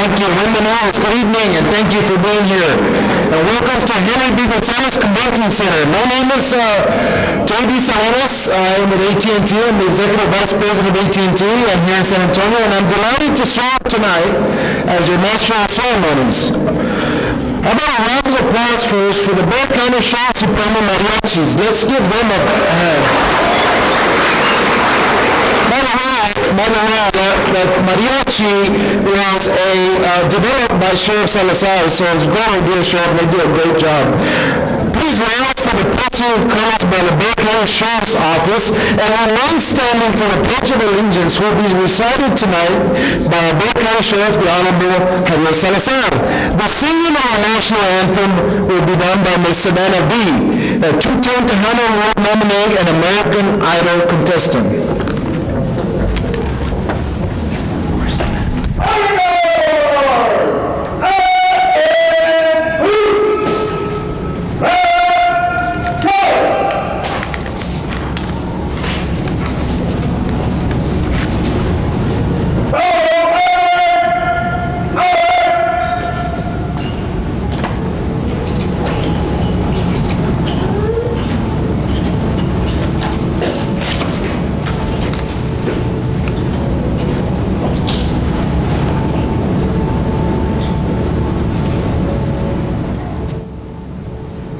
Thank you. Hermanos, good evening, and thank you for being here. And welcome to Henry B Gonzalez Convention Center. My name is J.B. Salinas. I'm with AT&T. I'm the Executive Vice President of AT&T. I'm here in San Antonio, and I'm delighted to serve tonight as your Master of Ceremonies. How about a round of applause first for the Bexar County Sheriff Supremo Mariachis. Let's give them a hand. By the way, that mariachi was developed by Sheriff Salazar, so it's very dear Sheriff, they do a great job. Please rise for the pledge of colors by the Bexar County Sheriff's Office, and remain standing for the Pledge of Allegiance, will be recited tonight by our Bexar County Sheriff, the Honorable Henry Salazar. The singing of our national anthem will be done by Ms. Savannah B., a two-time Tejano Award nominee and American Idol contestant.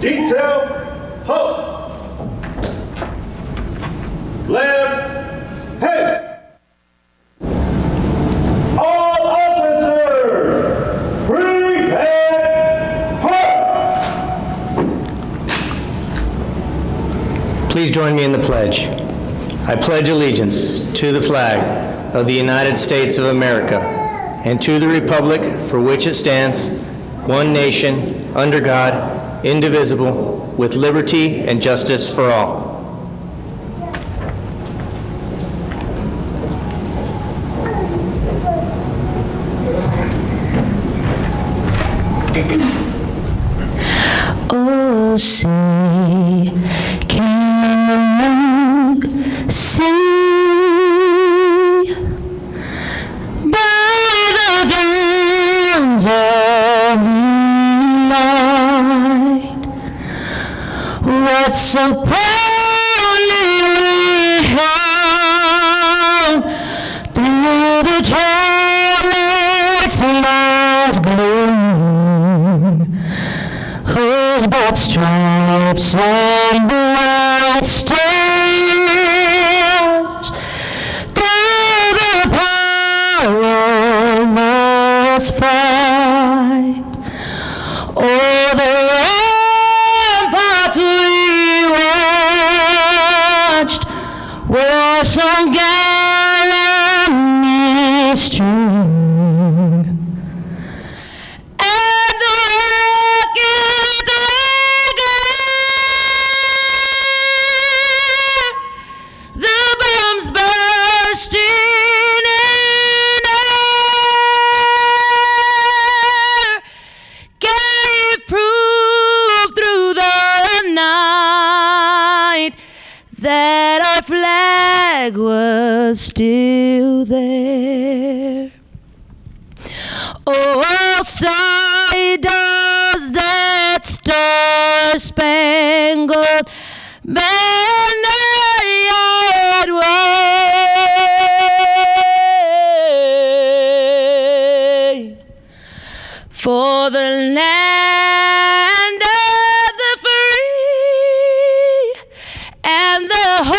Detail, halt. Left, haste. All officers, free and halt. Please join me in the pledge. I pledge allegiance to the flag of the United States of America and to the republic for which it stands, one nation, under God, indivisible, with liberty and justice for all. Oh, say, can you see by the dawn's early light what so proudly we held through the twilight's last gloom? Whose broad stripes and bright stars through the perilous fight, o'er the rampart we watched, were some gallant stream. Was still there. Oh, say does that star-spangled banner yet wave for the land of the free and the home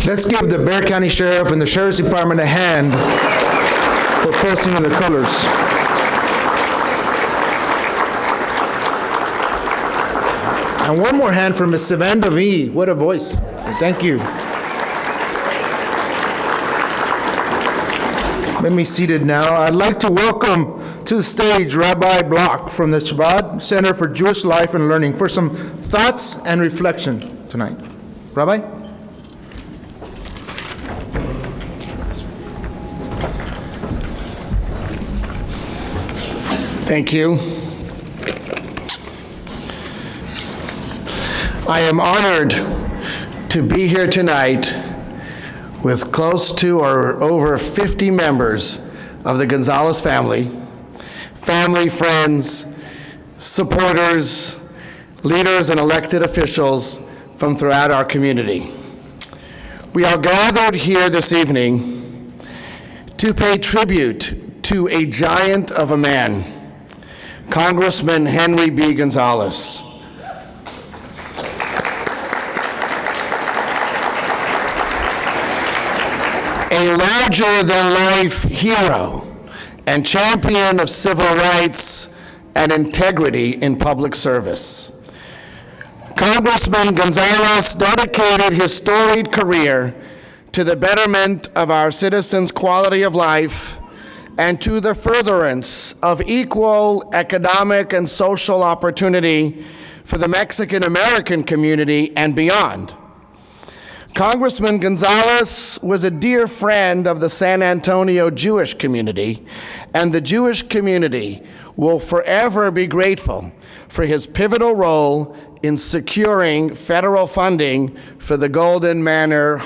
Let's give the Bexar County Sheriff and the Sheriff's Department a hand for posting in the colors. And one more hand for Ms. Savannah V. What a voice. Thank you. Let me be seated now. I'd like to welcome to the stage Rabbi Block from the Chabad Center for Jewish Life and Learning for some thoughts and reflection tonight. Rabbi? Thank you. I am honored to be here tonight with close to or over 50 members of the Gonzalez family, friends, supporters, leaders, and elected officials from throughout our community. We are gathered here this evening to pay tribute to a giant of a man, Congressman Henry B Gonzalez. A larger-than-life hero and champion of civil rights and integrity in public service. Congressman Gonzalez dedicated his storied career to the betterment of our citizens' quality of life and to the furtherance of equal economic and social opportunity for the Mexican-American community and beyond. Congressman Gonzalez was a dear friend of the San Antonio Jewish community, and the Jewish community will forever be grateful for his pivotal role in securing federal funding for the Golden Manor,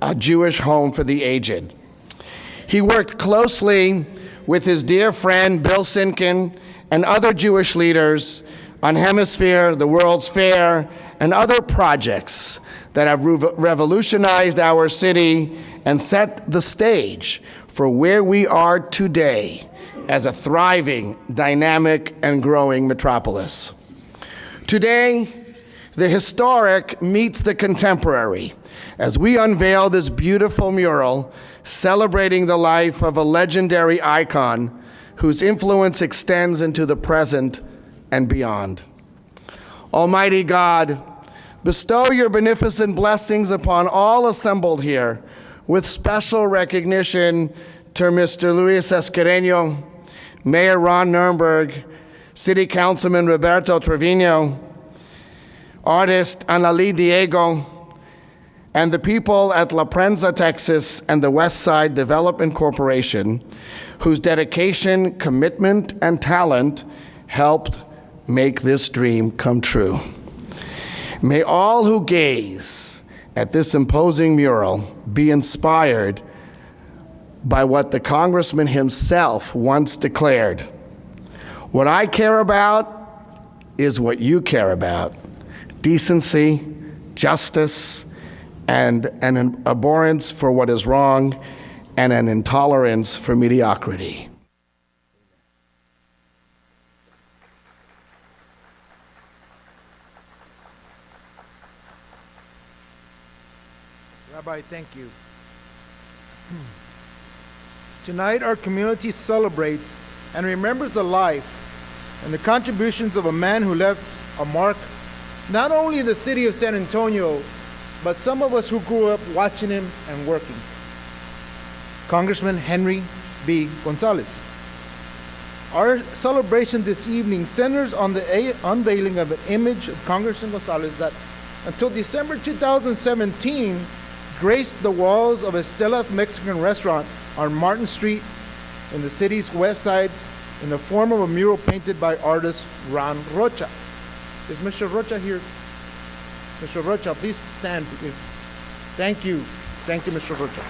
a Jewish home for the aged. He worked closely with his dear friend Bill Sinkin and other Jewish leaders on Hemisphere, the World's Fair, and other projects that have revolutionized our city and set the stage for where we are today as a thriving, dynamic, and growing metropolis. Today, the historic meets the contemporary as we unveil this beautiful mural celebrating the life of a legendary icon whose influence extends into the present and beyond. Almighty God, bestow your beneficent blessings upon all assembled here, with special recognition to Mr. Luis Esquereño, Mayor Ron Nurnberg, City Councilman Roberto Trevino, artist Analí Diego, and the people at La Prensa, Texas, and the West Side Development Corporation, whose dedication, commitment, and talent helped make this dream come true. May all who gaze at this imposing mural be inspired by what the Congressman himself once declared. What I care about is what you care about: decency, justice, and an abhorrence for what is wrong, and an intolerance for mediocrity. Rabbi, thank you. Tonight, our community celebrates and remembers the life and the contributions of a man who left a mark not only in the city of San Antonio, but some of us who grew up watching him and working. Congressman Henry B Gonzalez. Our celebration this evening centers on the unveiling of an image of Congressman Gonzalez that, until December 2017, graced the walls of Estella's Mexican restaurant on Martin Street in the city's west side in the form of a mural painted by artist Ron Rocha. Is Mr. Rocha here? Mr. Rocha, please stand. Thank you. Thank you, Mr. Rocha.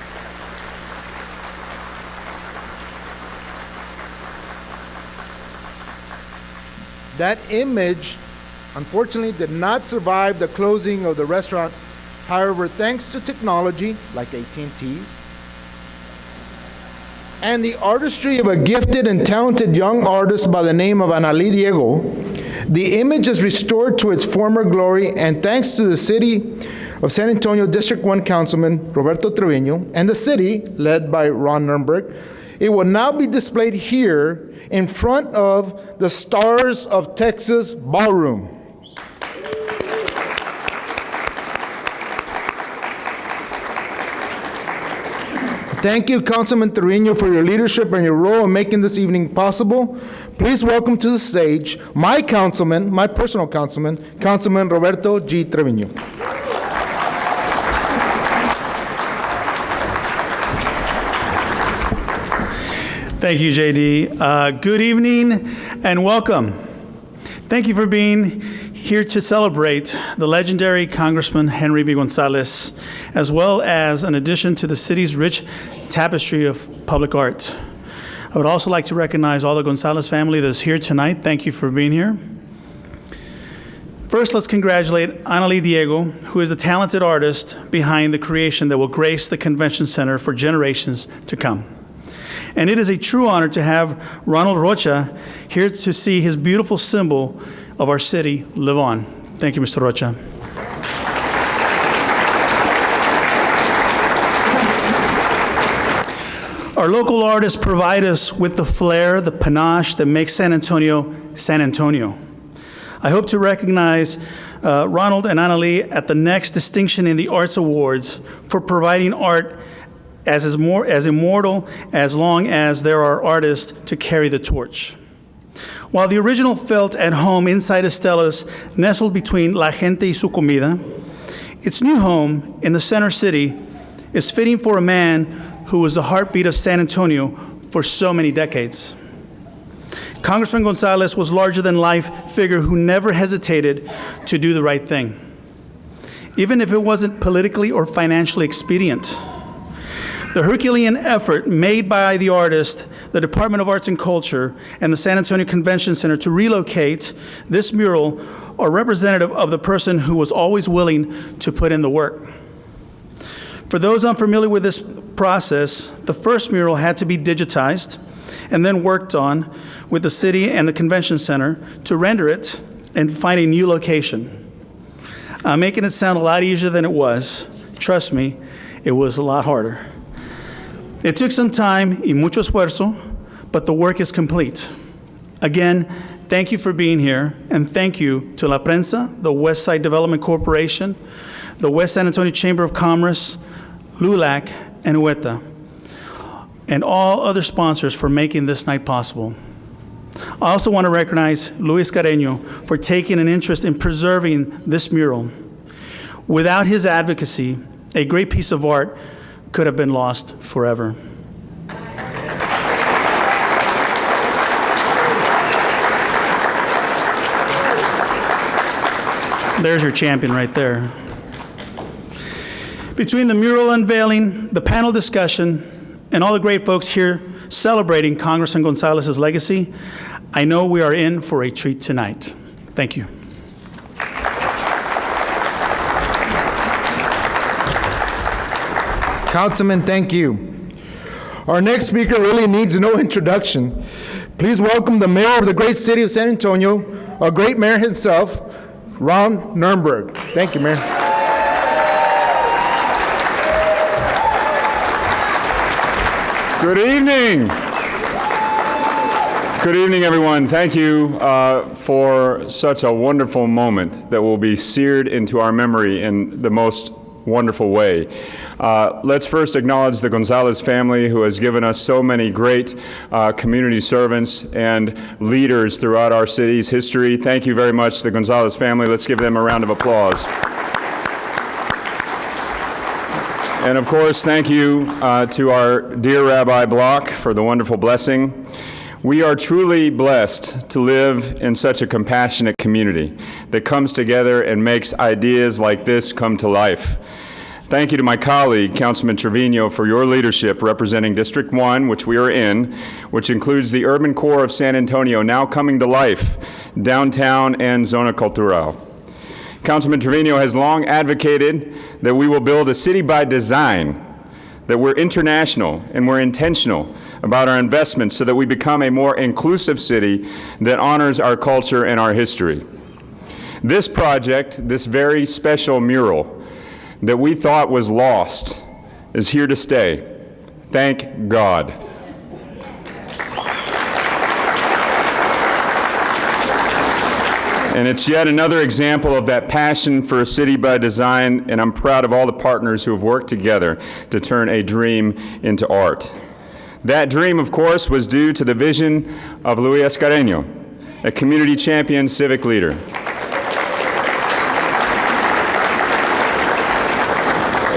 That image, unfortunately, did not survive the closing of the restaurant. However, thanks to technology like AT&T's and the artistry of a gifted and talented young artist by the name of Analí Diego, the image is restored to its former glory, and thanks to the city of San Antonio District 1 Councilman Roberto Trevino, and the city, led by Ron Nurnberg. It will now be displayed here in front of the Stars of Texas Ballroom. Thank you, Councilman Trevino, for your leadership and your role in making this evening possible. Please welcome to the stage my councilman, my personal councilman, Councilman Roberto G. Trevino. Thank you, JD. Good evening and welcome. Thank you for being here to celebrate the legendary Congressman Henry B Gonzalez, as well as an addition to the city's rich tapestry of public art. I would also like to recognize all the Gonzalez family that is here tonight. Thank you for being here. First, let's congratulate Analí Diego, who is the talented artist behind the creation that will grace the convention center for generations to come. And it is a true honor to have Ronald Rocha here to see his beautiful symbol of our city live on. Thank you, Mr. Rocha. Our local artists provide us with the flair, the panache that makes San Antonio, San Antonio. I hope to recognize Ronald and Analí at the next Distinction in the Arts Awards for providing art as immortal as long as there are artists to carry the torch. While the original felt at home inside Estella's, nestled between La Gente y Su Comida, its new home in the center city is fitting for a man who was the heartbeat of San Antonio for so many decades. Congressman Gonzalez was larger-than-life figure who never hesitated to do the right thing, even if it wasn't politically or financially expedient. The Herculean effort made by the artist, the Department of Arts and Culture, and the San Antonio Convention Center to relocate this mural are representative of the person who was always willing to put in the work. For those unfamiliar with this process, the first mural had to be digitized and then worked on with the city and the convention center to render it and find a new location. I'm making it sound a lot easier than it was. Trust me, it was a lot harder. It took some time y mucho esfuerzo, but the work is complete. Again, thank you for being here, and thank you to La Prensa, the West Side Development Corporation, the West San Antonio Chamber of Commerce, LULAC, and UETA, and all other sponsors for making this night possible. I also want to recognize Luis Carreño for taking an interest in preserving this mural. Without his advocacy, a great piece of art could have been lost forever. There's your champion right there. Between the mural unveiling, the panel discussion, and all the great folks here celebrating Congressman Gonzalez's legacy, I know we are in for a treat tonight. Thank you. Councilman, thank you. Our next speaker really needs no introduction. Please welcome the mayor of the great city of San Antonio, our great mayor himself, Ron Nurnberg. Thank you, Mayor. Good evening. Good evening, everyone. Thank you for such a wonderful moment that will be seared into our memory in the most wonderful way. Let's first acknowledge the Gonzalez family, who has given us so many great community servants and leaders throughout our city's history. Thank you very much, the Gonzalez family. Let's give them a round of applause. And of course, thank you to our dear Rabbi Block for the wonderful blessing. We are truly blessed to live in such a compassionate community that comes together and makes ideas like this come to life. Thank you to my colleague, Councilman Trevino, for your leadership representing District 1, which we are in, which includes the urban core of San Antonio now coming to life, downtown and Zona Cultural. Councilman Trevino has long advocated that we will build a city by design, that we're international and we're intentional about our investments so that we become a more inclusive city that honors our culture and our history. This project, this very special mural, that we thought was lost is here to stay. Thank God. And it's yet another example of that passion for a city by design, and I'm proud of all the partners who have worked together to turn a dream into art. That dream, of course, was due to the vision of Luis Escareño, a community champion civic leader.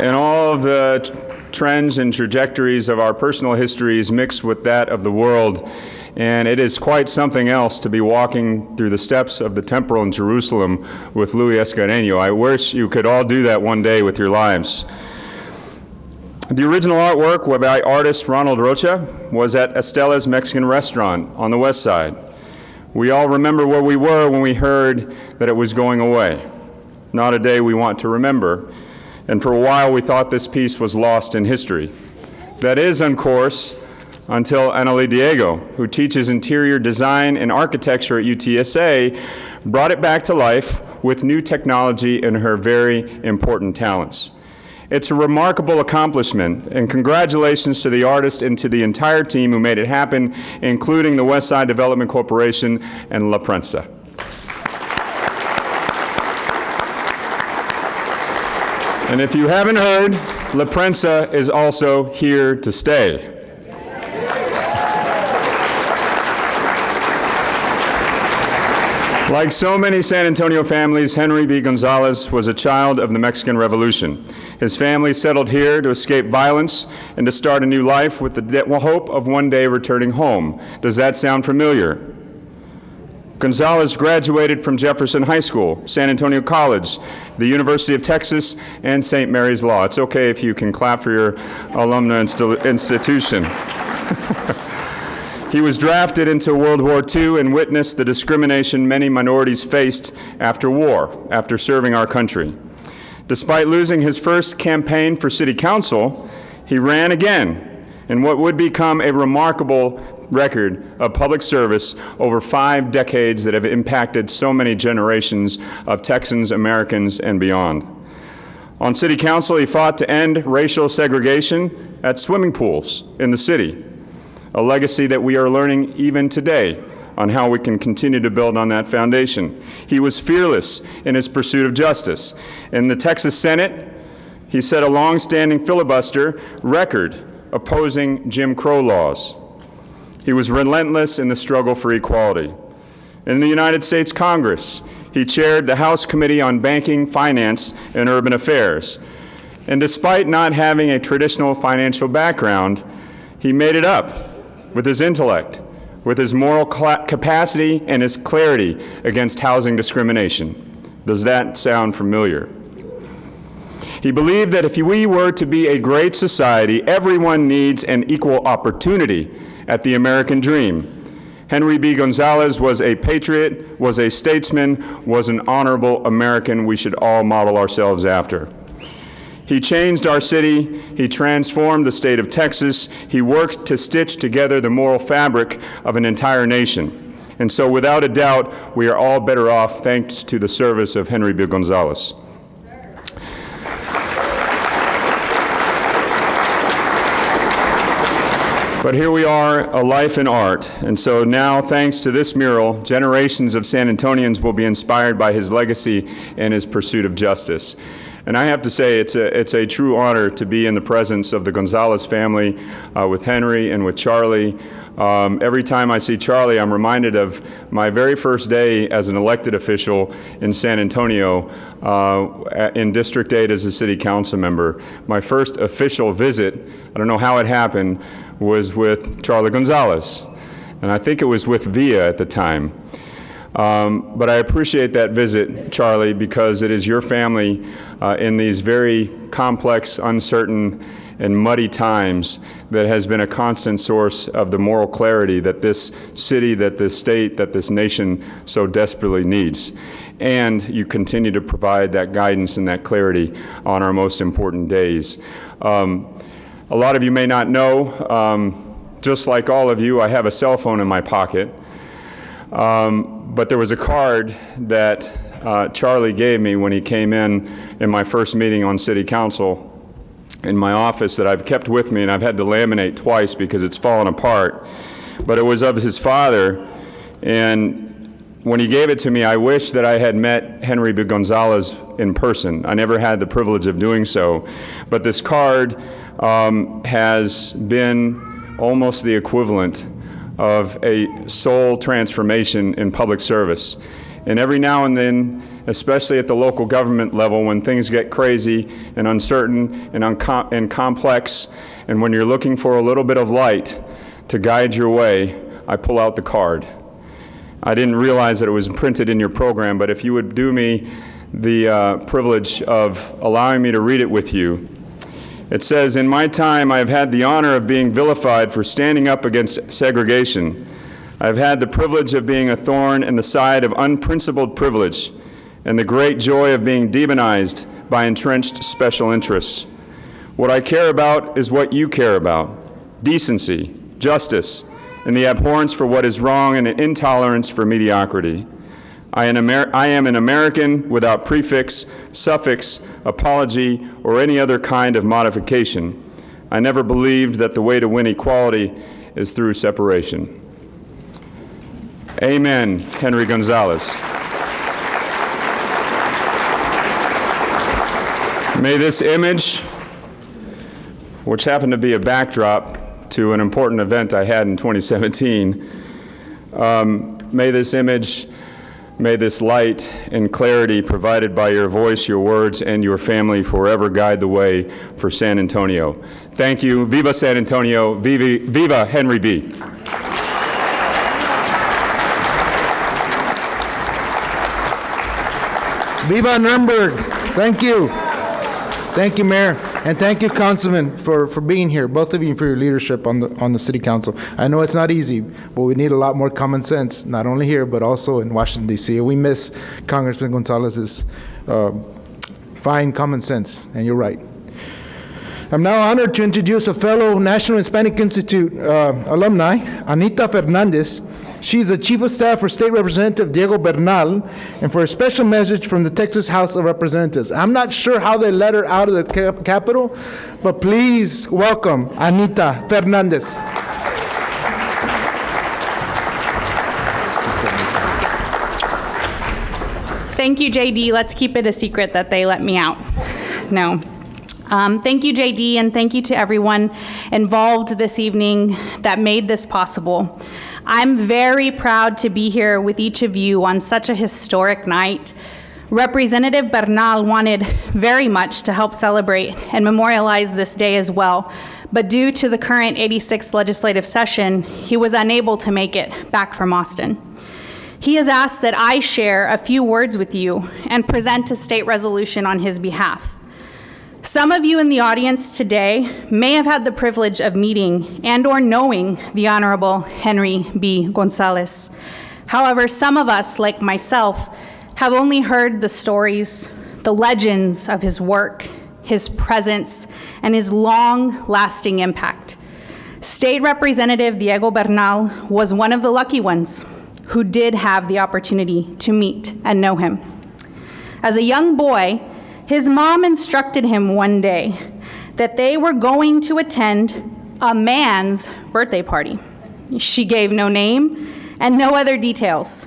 And all of the trends and trajectories of our personal histories mixed with that of the world. And it is quite something else to be walking through the steps of the temple in Jerusalem with Luis Escareño. I wish you could all do that one day with your lives. The original artwork by artist Ronald Rocha was at Estela's Mexican restaurant on the west side. We all remember where we were when we heard that it was going away. Not a day we want to remember. And for a while we thought this piece was lost in history. That is, of course, until Annalie Diego, who teaches interior design and architecture at UTSA, brought it back to life with new technology and her very important talents. It's a remarkable accomplishment, and congratulations to the artist and to the entire team who made it happen, including the Westside Development Corporation and La Prensa. And if you haven't heard, La Prensa is also here to stay. Like so many San Antonio families, Henry B Gonzalez was a child of the Mexican Revolution. His family settled here to escape violence and to start a new life with the hope of one day returning home. Does that sound familiar? Gonzalez graduated from Jefferson High School, San Antonio College, the University of Texas, and St. Mary's Law. It's okay if you can clap for your alumna institution. He was drafted into World War II and witnessed the discrimination many minorities faced after war, after serving our country. Despite losing his first campaign for city council, he ran again in what would become a remarkable record of public service over 5 decades that have impacted so many generations of Texans, Americans, and beyond. On city council, he fought to end racial segregation at swimming pools in the city, a legacy that we are learning even today on how we can continue to build on that foundation. He was fearless in his pursuit of justice. In the Texas Senate, he set a long-standing filibuster record opposing Jim Crow laws. He was relentless in the struggle for equality. In the United States Congress, he chaired the House Committee on Banking, Finance, and Urban Affairs. And despite not having a traditional financial background, he made it up with his intellect, with his moral capacity, and his clarity against housing discrimination. Does that sound familiar? He believed that if we were to be a great society, everyone needs an equal opportunity at the American dream. Henry B. Gonzalez was a patriot, was a statesman, was an honorable American we should all model ourselves after. He changed our city, he transformed the state of Texas, he worked to stitch together the moral fabric of an entire nation. And so without a doubt, we are all better off thanks to the service of Henry B. Gonzalez. But here we are, a life in art. And so now, thanks to this mural, generations of San Antonians will be inspired by his legacy and his pursuit of justice. And I have to say, it's a true honor to be in the presence of the Gonzalez family with Henry and with Charlie. Every time I see Charlie, I'm reminded of my very first day as an elected official in San Antonio in District 8 as a city council member. My first official visit, I don't know how it happened, was with Charlie Gonzalez. And I think it was with Via at the time. But I appreciate that visit, Charlie, because it is your family in these very complex, uncertain, and muddy times that has been a constant source of the moral clarity that this city, that this state, that this nation so desperately needs. And you continue to provide that guidance and that clarity on our most important days. A lot of you may not know, just like all of you, I have a cell phone in my pocket. But there was a card that Charlie gave me when he came in my first meeting on City Council in my office that I've kept with me, and I've had to laminate twice because it's fallen apart. But it was of his father, and when he gave it to me, I wish that I had met Henry B Gonzalez in person. I never had the privilege of doing so. But this card has been almost the equivalent of a soul transformation in public service. And every now and then, especially at the local government level, when things get crazy and uncertain and complex, and when you're looking for a little bit of light to guide your way, I pull out the card. I didn't realize that it was printed in your program, but if you would do me the privilege of allowing me to read it with you. It says, "In my time, I have had the honor of being vilified for standing up against segregation. I have had the privilege of being a thorn in the side of unprincipled privilege, and the great joy of being demonized by entrenched special interests. What I care about is what you care about: decency, justice, and the abhorrence for what is wrong and an intolerance for mediocrity. I am an American without prefix, suffix, apology, or any other kind of modification. I never believed that the way to win equality is through separation." Amen, Henry Gonzalez. May this image, which happened to be a backdrop to an important event I had in 2017, may this image, may this light and clarity provided by your voice, your words, and your family forever guide the way for San Antonio. Thank you. Viva San Antonio. Viva Henry B. Viva Nuremberg. Thank you. Thank you, Mayor. And thank you, Councilman, for being here, both of you, for your leadership on the City Council. I know it's not easy, but we need a lot more common sense, not only here, but also in Washington, D.C. We miss Congressman Gonzalez's fine common sense, and you're right. I'm now honored to introduce a fellow National Hispanic Institute alumni, Anita Fernandez. She's a Chief of Staff for State Representative Diego Bernal, and for a special message from the Texas House of Representatives. I'm not sure how they let her out of the Capitol, but please welcome Anita Fernandez. Thank you, JD. Let's keep it a secret that they let me out. No. Thank you, JD, and thank you to everyone involved this evening that made this possible. I'm very proud to be here with each of you on such a historic night. Representative Bernal wanted very much to help celebrate and memorialize this day as well, but due to the current 86th legislative session, he was unable to make it back from Austin. He has asked that I share a few words with you and present a state resolution on his behalf. Some of you in the audience today may have had the privilege of meeting and or knowing the Honorable Henry B Gonzalez. However, some of us, like myself, have only heard the stories, the legends of his work, his presence, and his long-lasting impact. State Representative Diego Bernal was one of the lucky ones who did have the opportunity to meet and know him. As a young boy, his mom instructed him one day that they were going to attend a man's birthday party. She gave no name and no other details.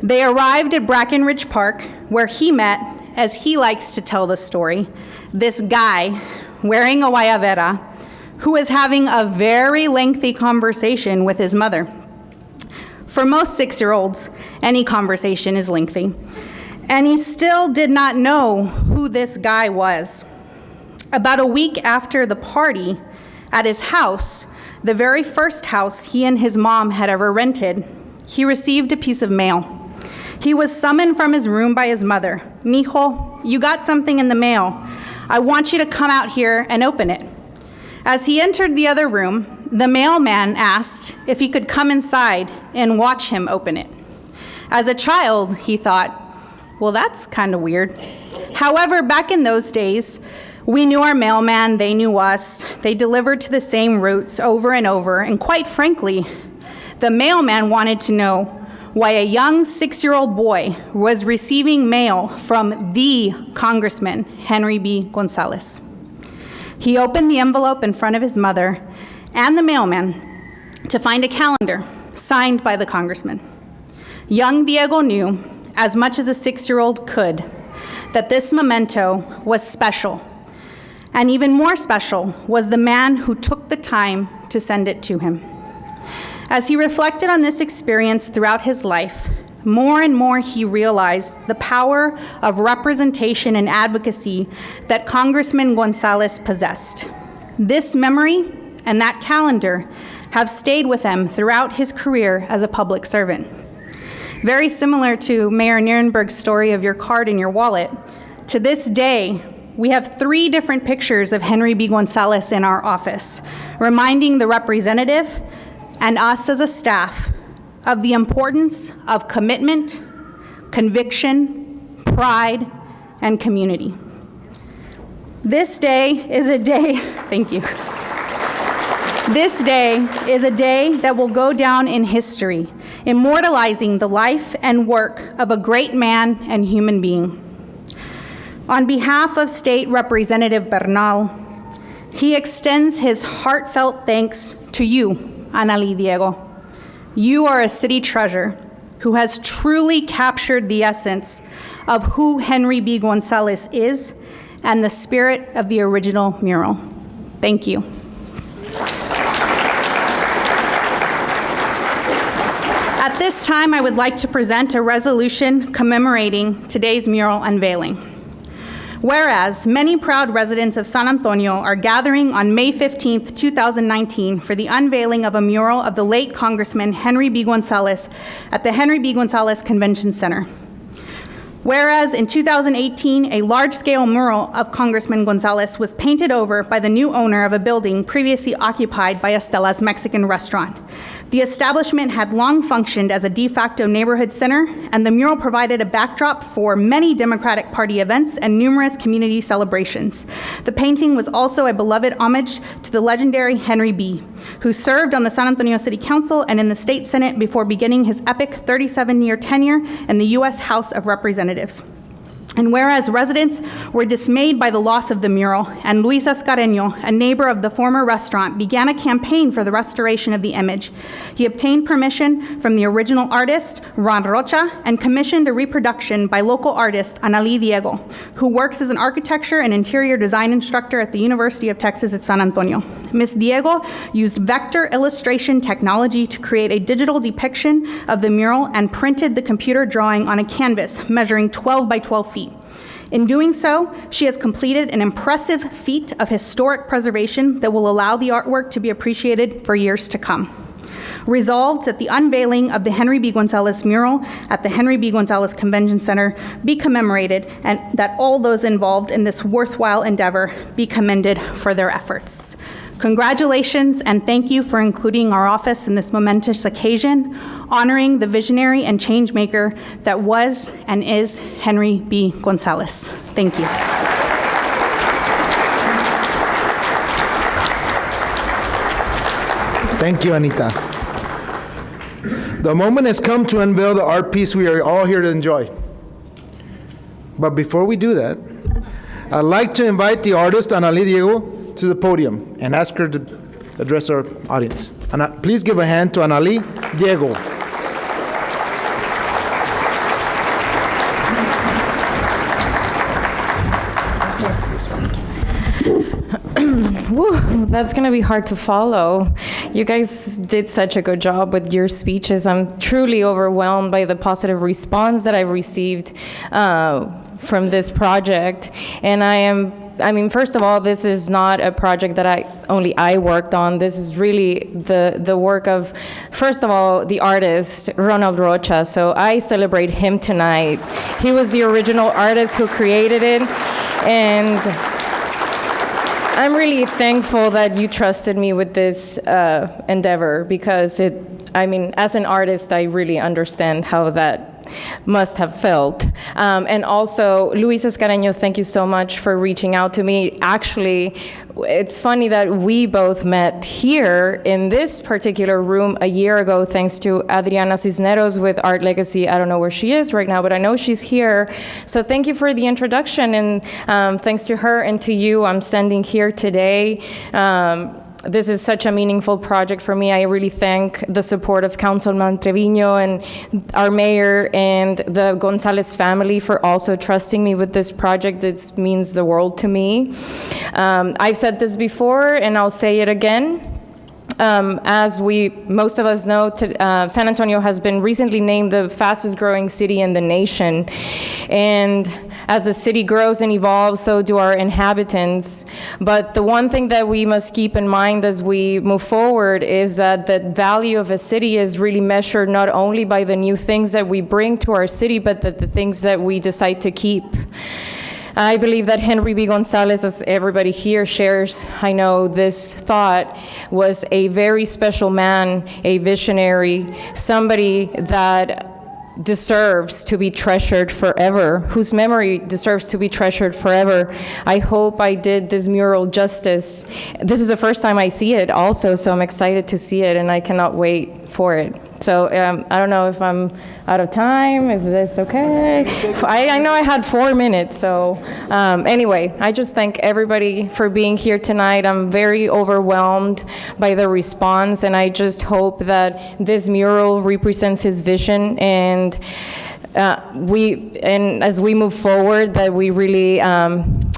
They arrived at Brackenridge Park, where he met, as he likes to tell the story, this guy wearing a guayabera who was having a very lengthy conversation with his mother. For most 6-year-olds, any conversation is lengthy. And he still did not know who this guy was. About a week after the party at his house, the very first house he and his mom had ever rented, he received a piece of mail. He was summoned from his room by his mother. "Mijo, you got something in the mail. I want you to come out here and open it." As he entered the other room, the mailman asked if he could come inside and watch him open it. As a child, he thought, well, that's kind of weird. However, back in those days, we knew our mailman, they knew us. They delivered to the same routes over and over, and quite frankly, the mailman wanted to know why a young 6-year-old boy was receiving mail from the Congressman, Henry B Gonzalez. He opened the envelope in front of his mother and the mailman to find a calendar signed by the Congressman. Young Diego knew, as much as a 6-year-old could, that this memento was special. And even more special was the man who took the time to send it to him. As he reflected on this experience throughout his life, more and more he realized the power of representation and advocacy that Congressman Gonzalez possessed. This memory and that calendar have stayed with him throughout his career as a public servant. Very similar to Mayor Nierenberg's story of your card in your wallet, to this day, we have 3 different pictures of Henry B. Gonzalez in our office, reminding the representative and us as a staff of the importance of commitment, conviction, pride, and community. This day is a day, thank you. This day is a day that will go down in history, immortalizing the life and work of a great man and human being. On behalf of State Representative Bernal, he extends his heartfelt thanks to you, Analí Diego. You are a city treasure who has truly captured the essence of who Henry B. Gonzalez is and the spirit of the original mural. Thank you. At this time, I would like to present a resolution commemorating today's mural unveiling. Whereas many proud residents of San Antonio are gathering on May 15th, 2019 for the unveiling of a mural of the late Congressman Henry B. Gonzalez at the Henry B. Gonzalez Convention Center. Whereas in 2018, a large-scale mural of Congressman Gonzalez was painted over by the new owner of a building previously occupied by Estela's Mexican restaurant. The establishment had long functioned as a de facto neighborhood center, and the mural provided a backdrop for many Democratic Party events and numerous community celebrations. The painting was also a beloved homage to the legendary Henry B., who served on the San Antonio City Council and in the State Senate before beginning his epic 37-year tenure in the U.S. House of Representatives. And whereas residents were dismayed by the loss of the mural, and Luis Ascareño, a neighbor of the former restaurant, began a campaign for the restoration of the image. He obtained permission from the original artist, Ron Rocha, and commissioned a reproduction by local artist, Analí Diego, who works as an architecture and interior design instructor at the University of Texas at San Antonio. Ms. Diego used vector illustration technology to create a digital depiction of the mural and printed the computer drawing on a canvas measuring 12 by 12 feet. In doing so, she has completed an impressive feat of historic preservation that will allow the artwork to be appreciated for years to come. Resolved that the unveiling of the Henry B. Gonzalez mural at the Henry B. Gonzalez Convention Center be commemorated, and that all those involved in this worthwhile endeavor be commended for their efforts. Congratulations and thank you for including our office in this momentous occasion, honoring the visionary and change maker that was and is Henry B. Gonzalez. Thank you. Thank you, Anita. The moment has come to unveil the art piece we are all here to enjoy. But before we do that, I'd like to invite the artist, Analí Diego, to the podium and ask her to address our audience. Please give a hand to Analí Diego. Woo, that's going to be hard to follow. You guys did such a good job with your speeches. I'm truly overwhelmed by the positive response that I've received from this project. And I mean, first of all, this is not a project that only I worked on. This is really the work of, first of all, the artist, Ronald Rocha. So I celebrate him tonight. He was the original artist who created it. And I'm really thankful that you trusted me with this endeavor, because as an artist, I really understand how that must have felt. And also, Luis Escareño, thank you so much for reaching out to me. Actually, it's funny that we both met here in this particular room a year ago, thanks to Adriana Cisneros with Art Legacy. I don't know where she is right now, but I know she's here. So thank you for the introduction, and thanks to her and to you, I'm standing here today. This is such a meaningful project for me. I really thank the support of Councilman Trevino and our mayor and the Gonzalez family for also trusting me with this project. This means the world to me. I've said this before, and I'll say it again. As most of us know, San Antonio has been recently named the fastest growing city in the nation. And as the city grows and evolves, so do our inhabitants. But the one thing that we must keep in mind as we move forward is that the value of a city is really measured not only by the new things that we bring to our city, but the things that we decide to keep. I believe that Henry B Gonzalez, as everybody here shares, I know this thought, was a very special man, a visionary, somebody that deserves to be treasured forever, whose memory deserves to be treasured forever. I hope I did this mural justice. This is the first time I see it also, so I'm excited to see it, and I cannot wait for it. So I don't know if I'm out of time. Is this okay? I know I had 4 minutes, so anyway, I just thank everybody for being here tonight. I'm very overwhelmed by the response, and I just hope that this mural represents his vision, and as we move forward, that we really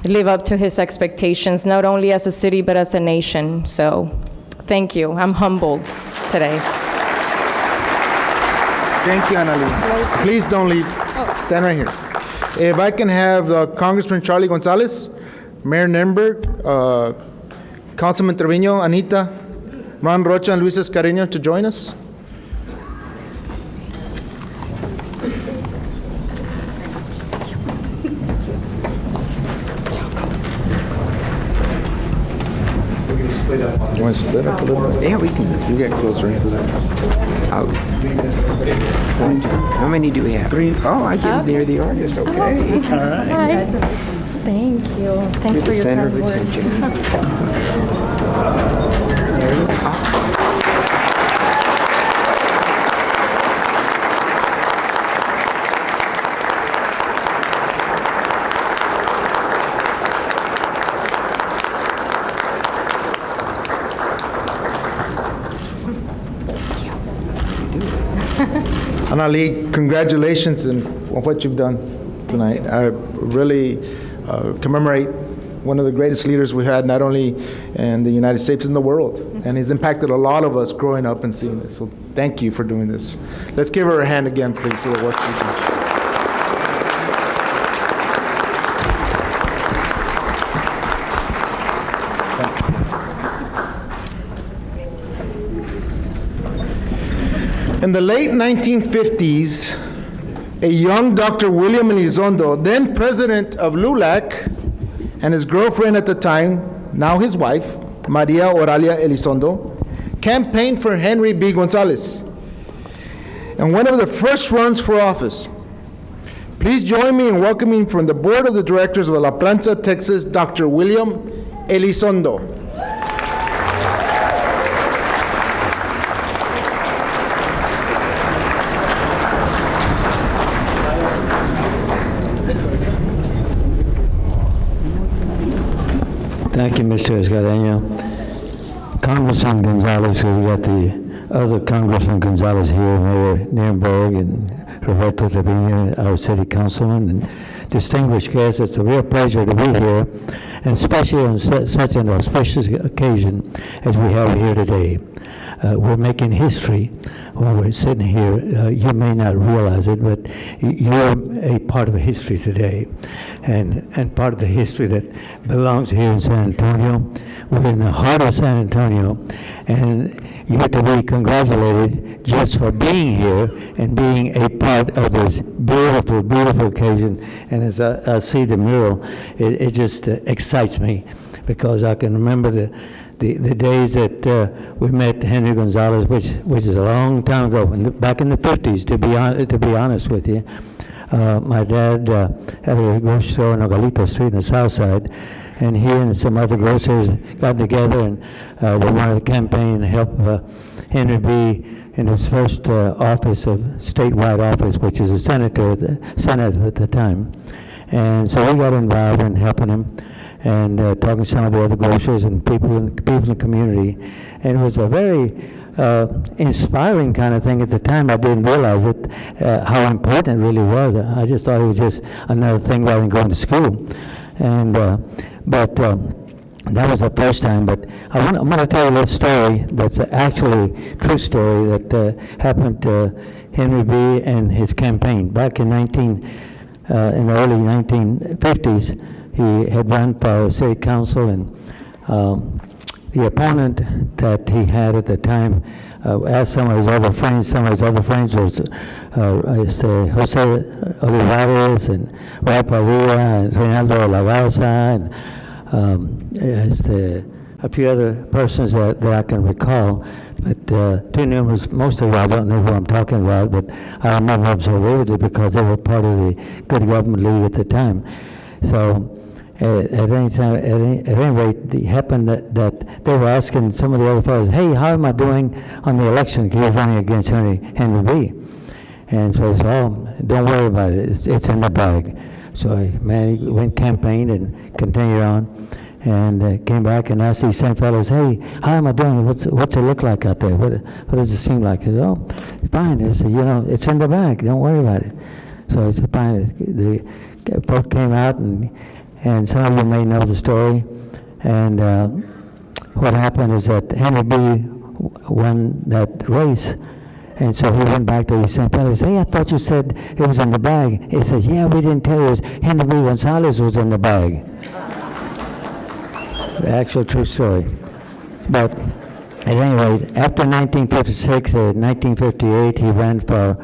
live up to his expectations, not only as a city, but as a nation. So thank you. I'm humbled today. Thank you, Annalie. Please don't leave. Stand right here. If I can have Congressman Charlie Gonzalez, Mayor Nirenberg, Councilman Trevino, Anita, Ron Rocha, and Luis Escareño to join us. You want to split up a little bit? Yeah, we can. You get closer into that. How many do we have? 3. Oh, I get near the artist. Okay. All right. Hi. Thank you. Thanks for your Center of kind words. attention. Annalie, congratulations on what you've done tonight. I really commemorate one of the greatest leaders we had, not only in the United States, in the world. And he's impacted a lot of us growing up and seeing this. So thank you for doing this. Let's give her a hand again, please, for the work she's done. In the late 1950s, a young Dr. William Elizondo, then president of LULAC, and his girlfriend at the time, now his wife, Maria Oralia Elizondo, campaigned for Henry B. Gonzalez. And one of the first runs for office. Please join me in welcoming from the board of the directors of La Planta, Texas, Dr. William Elizondo. Thank you, Mr. Escareño. Congressman Gonzalez, we got the other Congressman Gonzalez here, Mayor Nirenberg, and Roberto Trevino, our city councilman, and distinguished guests. It's a real pleasure to be here, and especially on such an auspicious occasion as we have here today. We're making history while we're sitting here. You may not realize it, but you're a part of history today, and part of the history that belongs here in San Antonio. We're in the heart of San Antonio, and you're to be congratulated just for being here and being a part of this beautiful, beautiful occasion. And as I see the mural, it just excites me, because I can remember the days that we met Henry Gonzalez, which is a long time ago, back in the 50s, to be honest with you. My dad had a grocery store on Ogalito Street in the south side, and he and some other grocers got together and they wanted to campaign and help Henry B. in his first statewide office, which is a senator at the Senate at the time. And so we got involved in helping him and talking to some of the other grocers and people in the community. And it was a very inspiring kind of thing at the time. I didn't realize it, how important it really was. I just thought it was just another thing rather than going to school. And but that was the first time. But I'm going to tell you a little story that's actually true story that happened to Henry B. and his campaign back in the early 1950s. He had run for city council, and the opponent that he had at the time asked some of his other friends. Some of his other friends was Jose Olivares and Ray Padilla and Reinaldo La Garza and a few other persons that I can recall. But too numerous, most of them I don't know who I'm talking about, but I remember them so vividly because they were part of the Good Government League at the time. So at any rate, it happened that they were asking some of the other fellows, hey, how am I doing on the election? Because he was running against Henry B. And so he said, oh, don't worry about it. It's in the bag. So he went campaigned and continued on and came back and asked these same fellows, hey, how am I doing? What's it look like out there? What does it seem like? He said, oh, fine. He said, it's in the bag. Don't worry about it. So he said, fine. The vote came out, and some of you may know the story. And what happened is that Henry B. won that race. And so he went back to his same fellow and said, hey, I thought you said it was in the bag. He says, yeah, we didn't tell you. It was Henry B. Gonzalez was in the bag. The actual true story. But at any rate, after 1956, 1958, he ran for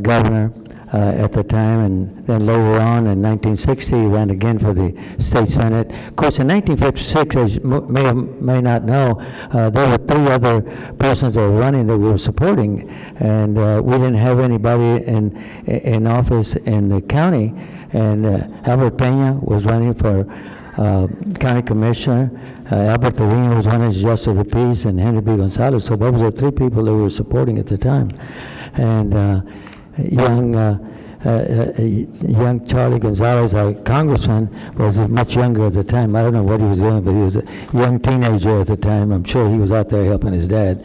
governor at the time, and then later on in 1960, he ran again for the state senate. Of course, in 1956, as you may or may not know, there were three other persons that were running that we were supporting, and we didn't have anybody in office in the county, and Albert Pena was running for county commissioner, Albert Torino was running as justice of the peace, and Henry B. Gonzalez. So those were three people that we were supporting at the time. And young Charlie Gonzalez, our congressman, was much younger at the time. I don't know what he was doing, but he was a young teenager at the time. I'm sure he was out there helping his dad.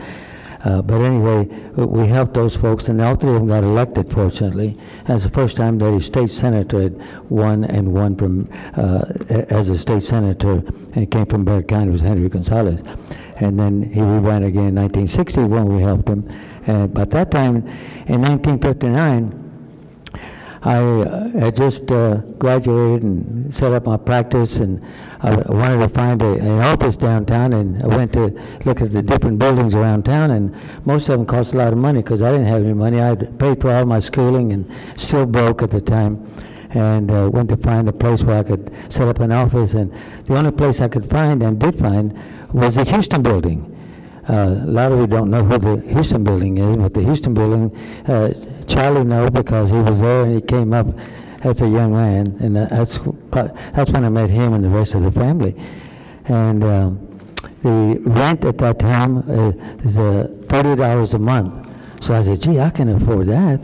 But anyway, we helped those folks, and all three of them got elected, fortunately. And it's the first time that a state senator had won from as a state senator, and it came from Bexar County. It was Henry Gonzalez. And then he ran again in 1960 when we helped him. And by that time, in 1959, I had just graduated and set up my practice, and I wanted to find an office downtown, and I went to look at the different buildings around town, and most of them cost a lot of money because I didn't have any money. I had paid for all my schooling and still broke at the time, and went to find a place where I could set up an office, and the only place I could find and did find was the Houston building. A lot of you don't know who the Houston building is, but the Houston building, Charlie knows because he was there and he came up as a young man, and that's when I met him and the rest of the family. And the rent at that time is $30 a month. So I said, gee, I can afford that.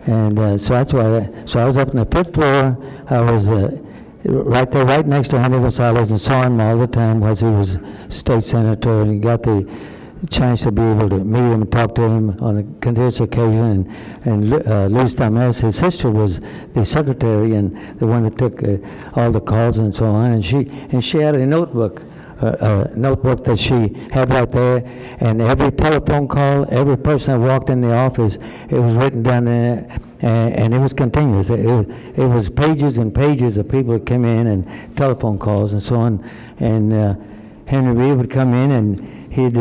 And so that's why. So I was up on the 5th floor. I was right there, right next to Henry Gonzalez, and saw him all the time as he was state senator, and he got the chance to be able to meet him and talk to him on a continuous occasion. And Liz Tamez, his sister, was the secretary and the one that took all the calls and so on. And she had a notebook that she had right there, and every telephone call, every person that walked in the office, it was written down there, and it was continuous. It was pages and pages of people that came in and telephone calls and so on. And Henry B. would come in and he'd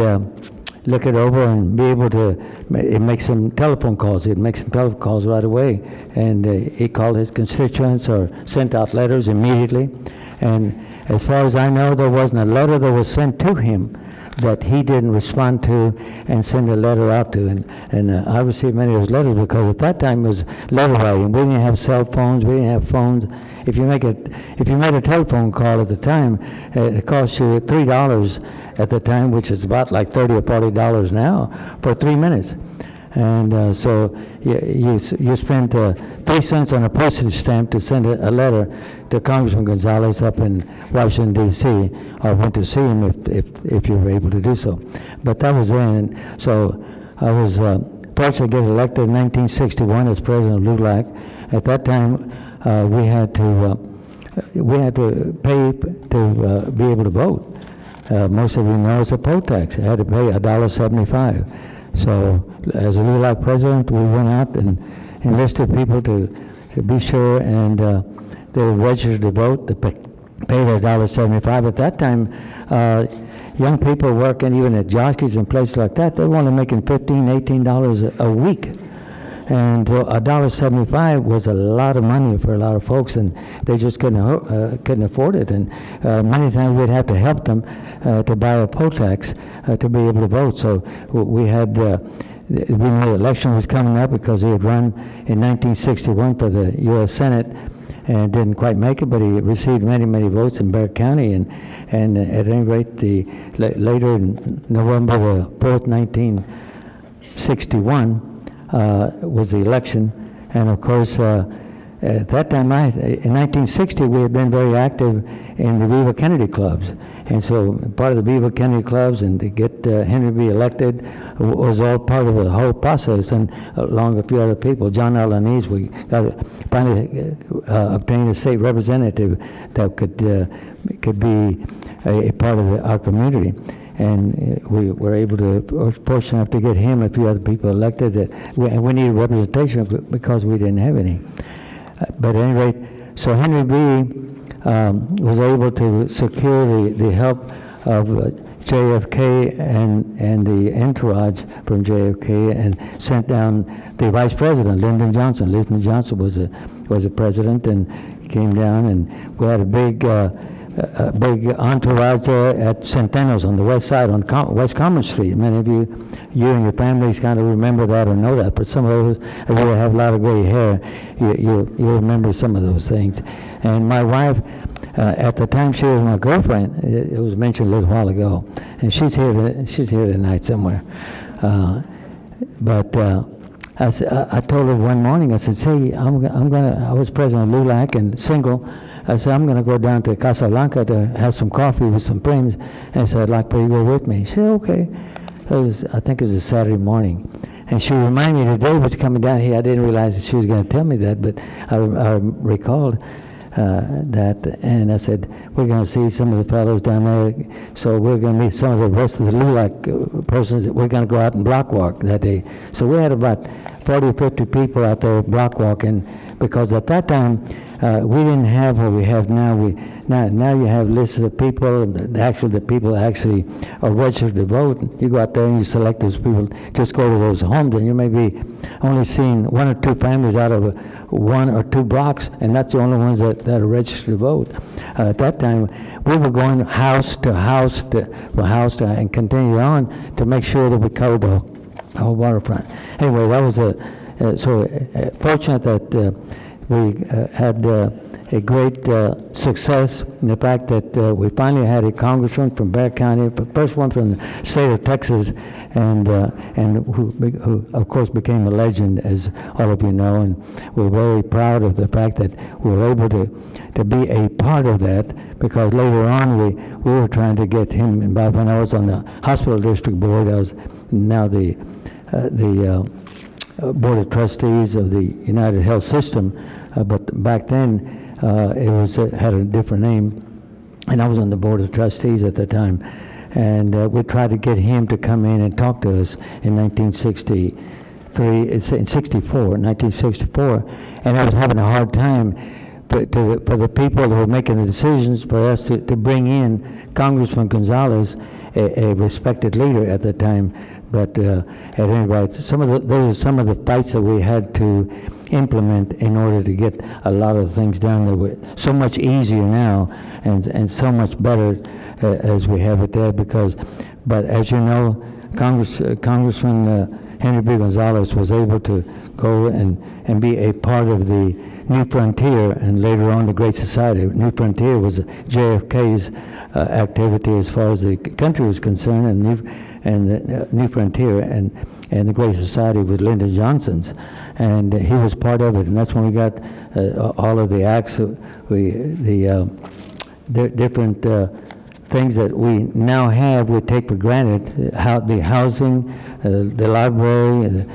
look it over and be able to make some telephone calls. He'd make some telephone calls right away, and he called his constituents or sent out letters immediately. And as far as I know, there wasn't a letter that was sent to him that he didn't respond to and send a letter out to. And I received many of his letters because at that time it was letter writing. We didn't have cell phones. We didn't have phones. If you made a telephone call at the time, it cost you $3 at the time, which is about like $30 or $40 now for 3 minutes. And so you spent 3 cents on a postage stamp to send a letter to Congressman Gonzalez up in Washington, D.C. I went to see him if you were able to do so. But that was then. So I was fortunate to get elected in 1961 as president of LULAC. At that time, we had to pay to be able to vote. Most of you know it's a poll tax. I had to pay $1.75. So as a LULAC president, we went out and enlisted people to be sure and they were registered to vote, to pay their $1.75. At that time, young people working even at jockeys and places like that, they were only making $15, $18 a week. And $1.75 was a lot of money for a lot of folks, and they just couldn't afford it. And many times we'd have to help them to buy a poll tax to be able to vote. So we had, we knew the election was coming up because he had run in 1961 for the U.S. Senate and didn't quite make it, but he received many, many votes in Bexar County. And at any rate, later in November the 4th, 1961, was the election, and of course, at that time, in 1960, we had been very active in the Viva Kennedy clubs, and so part of the Viva Kennedy clubs and to get Henry B elected was all part of the whole process, and along with a few other people. John Alaniz, we finally obtained a state representative that could be a part of our community. And we were able to, fortunate enough to get him and a few other people elected. That we needed representation because we didn't have any. But at any rate, so Henry B. was able to secure the help of JFK and the entourage from JFK, and sent down the vice president, Lyndon Johnson. Lyndon Johnson was a president, and he came down, and we had a big entourage there at Centennials on the west side on West Common Street. Many of you and your families kind of remember that or know that, but some of those of you that have a lot of gray hair, you remember some of those things. And my wife, at the time she was my girlfriend, it was mentioned a little while ago, and she's here tonight somewhere. But I told her one morning, I said, "Say, I was president of LULAC and single. I said, I'm going to go down to Casablanca to have some coffee with some friends." And I said, "I'd like for you to go with me." She said, "Okay." I think it was a Saturday morning. And she reminded me today was coming down here. I didn't realize that she was going to tell me that, but I recalled that. And I said, "We're going to see some of the fellows down there. So we're going to meet some of the rest of the LULAC persons. We're going to go out and block walk that day." So we had about 40 or 50 people out there block walking, because at that time, we didn't have what we have now. Now you have lists of people. The people actually are registered to vote. You go out there and you select those people. Just go to those homes, and you may be only seeing 1 or 2 families out of 1 or 2 blocks, and that's the only ones that are registered to vote. At that time, we were going house to house and continue on to make sure that we covered the whole waterfront. Anyway, that was fortunate that we had a great success in the fact that we finally had a congressman from Bexar County, the first one from the state of Texas, and who of course became a legend, as all of you know, and we're very proud of the fact that we were able to be a part of that, because later on we were trying to get him involved. When I was on the hospital district board, I was now the board of trustees of the United Health System, but back then it had a different name, and I was on the board of trustees at the time. And we tried to get him to come in and talk to us in 1964, and I was having a hard time for the people who were making the decisions for us to bring in Congressman Gonzalez, a respected leader at the time. But at any rate, those are some of the fights that we had to implement in order to get a lot of things done that were so much easier now and so much better as we have it there, because But as you know, Congressman Henry B Gonzalez was able to go and be a part of the New Frontier, and later on the Great Society. New Frontier was JFK's activity as far as the country was concerned, and the New Frontier and the Great Society with Lyndon Johnson's, and he was part of it, and that's when we got all of the acts, different things that we now have, we take for granted, the housing, the library,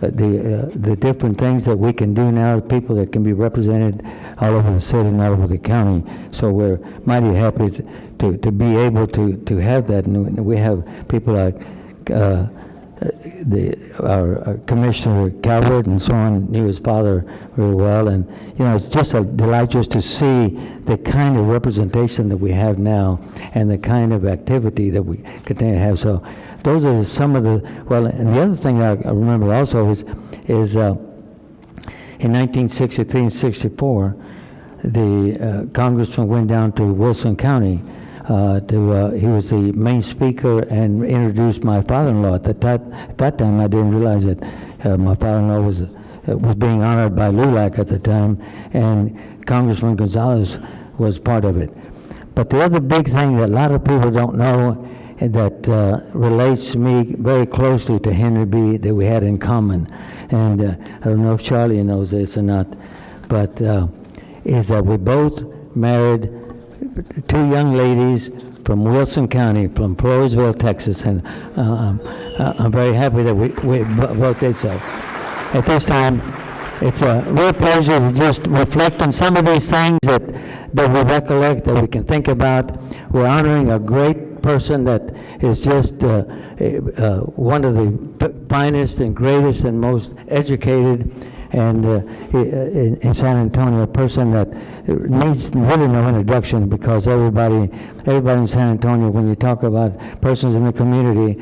the different things that we can do now, people that can be represented all over the city and all over the county. So we're mighty happy to be able to have that. And we have people like our Commissioner Calvert and so on, knew his father very well. And, you know, it's just a delight just to see the kind of representation that we have now and the kind of activity that we continue to have. So those are some of the, well, and the other thing I remember also is in 1963 and 64, the congressman went down to Wilson County. He was the main speaker and introduced my father-in-law. At that time, I didn't realize that my father-in-law was being honored by LULAC at the time, and Congressman Gonzalez was part of it. But the other big thing that a lot of people don't know, and that relates me very closely to Henry B, that we had in common, and I don't know if Charlie knows this or not, but is that we both married two young ladies from Wilson County, from Floresville, Texas, and I'm very happy that we both did so. At this time, it's a real pleasure to just reflect on some of these things that we recollect, that we can think about. We're honoring a great person that is just one of the finest and greatest and most educated and in San Antonio, a person that needs really no introduction, because everybody in San Antonio, when you talk about persons in the community,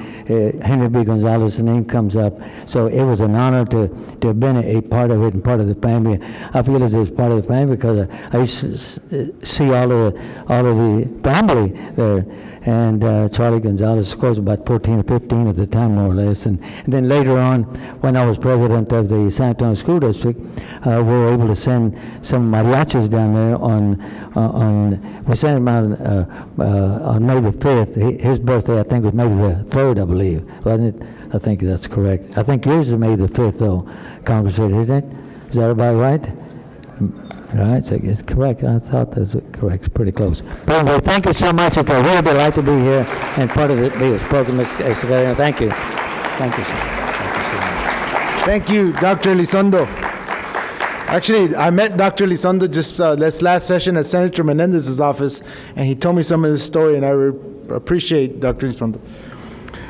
Henry B Gonzalez, the name comes up. So it was an honor to have been a part of it and part of the family. I feel as if it's part of the family because I used to see all of the family there. And Charlie Gonzalez, of course, about 14 or 15 at the time, more or less. And then later on, when I was president of the San Antonio School District, we were able to send some mariachis down there we sent them out on May the 5th. His birthday, I think, was May the 3rd, I believe, wasn't it? I think that's correct. I think yours is May the 5th, though, Congressman, isn't it? Is that about right? Right, so it's correct. I thought that was correct. It's pretty close. But anyway, thank you so much. It's a real delight to be here and part of the program, Mr. Secretary. Thank you. Thank you, sir. Thank you, Dr. Elizondo. Actually, I met Dr. Elizondo just this last session at Senator Menendez's office, and he told me some of his story, and I appreciate Dr. Elizondo.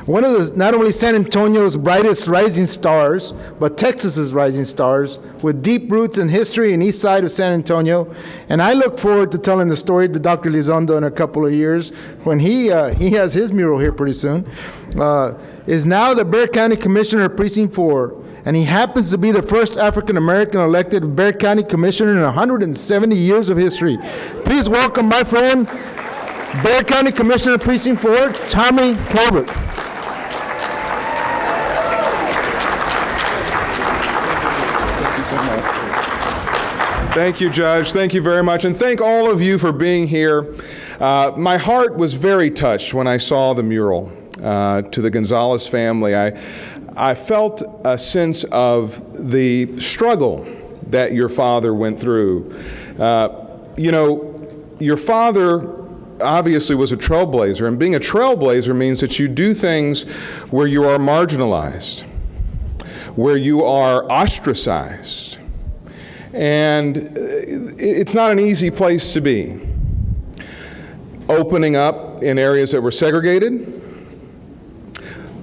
One of not only San Antonio's brightest rising stars, but Texas's rising stars, with deep roots in history in east side of San Antonio. And I look forward to telling the story to Dr. Elizondo in a couple of years when he has his mural here pretty soon. Is now the Bexar County Commissioner of Precinct 4, and he happens to be the first African-American elected Bexar County Commissioner in 170 years of history. Please welcome my friend, Bexar County Commissioner of Precinct 4, Tommy Calvert. Thank you, Judge. Thank you very much. And thank all of you for being here. My heart was very touched when I saw the mural to the Gonzalez family. I felt a sense of the struggle that your father went through. You know, your father obviously was a trailblazer, and being a trailblazer means that you do things where you are marginalized, where you are ostracized. And it's not an easy place to be. Opening up in areas that were segregated,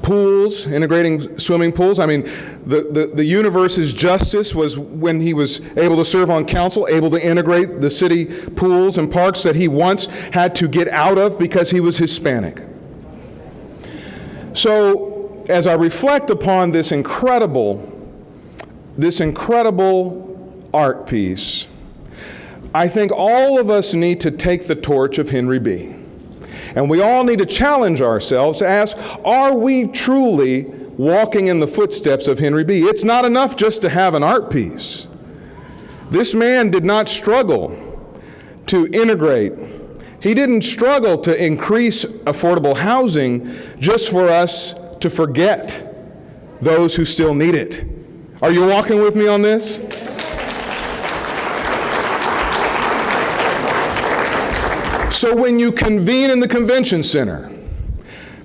pools, integrating swimming pools. I mean, the universe's justice was when he was able to serve on council, able to integrate the city pools and parks that he once had to get out of because he was Hispanic. So, as I reflect upon this incredible art piece, I think all of us need to take the torch of Henry B. And we all need to challenge ourselves to ask, are we truly walking in the footsteps of Henry B? It's not enough just to have an art piece. This man did not struggle to integrate. He didn't struggle to increase affordable housing just for us to forget those who still need it. Are you walking with me on this? So when you convene in the convention center,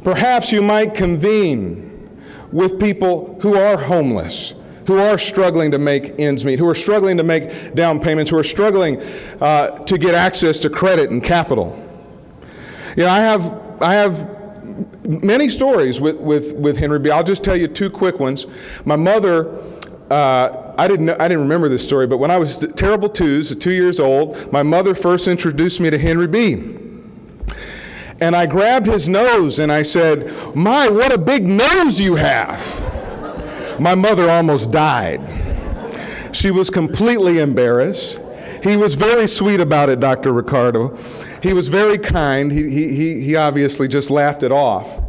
perhaps you might convene with people who are homeless, who are struggling to make ends meet, who are struggling to make down payments, who are struggling to get access to credit and capital. You know, I have many stories with Henry B. I'll just tell you two quick ones. My mother, I didn't remember this story, but when I was terrible 2 years old, my mother first introduced me to Henry B. And I grabbed his nose and I said, "My, what a big nose you have." My mother almost died. She was completely embarrassed. He was very sweet about it, Dr. Ricardo. He was very kind. He obviously just laughed it off.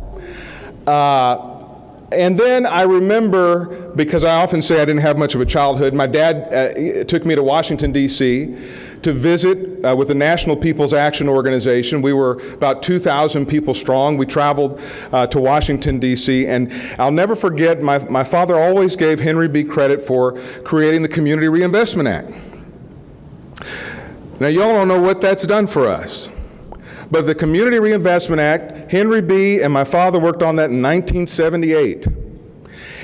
And then I remember, because I often say I didn't have much of a childhood, my dad took me to Washington, D.C. to visit with the National People's Action Organization. We were about 2,000 people strong. We traveled to Washington, D.C., and I'll never forget, my father always gave Henry B. credit for creating the Community Reinvestment Act. Now, y'all don't know what that's done for us. But the Community Reinvestment Act, Henry B. and my father worked on that in 1978.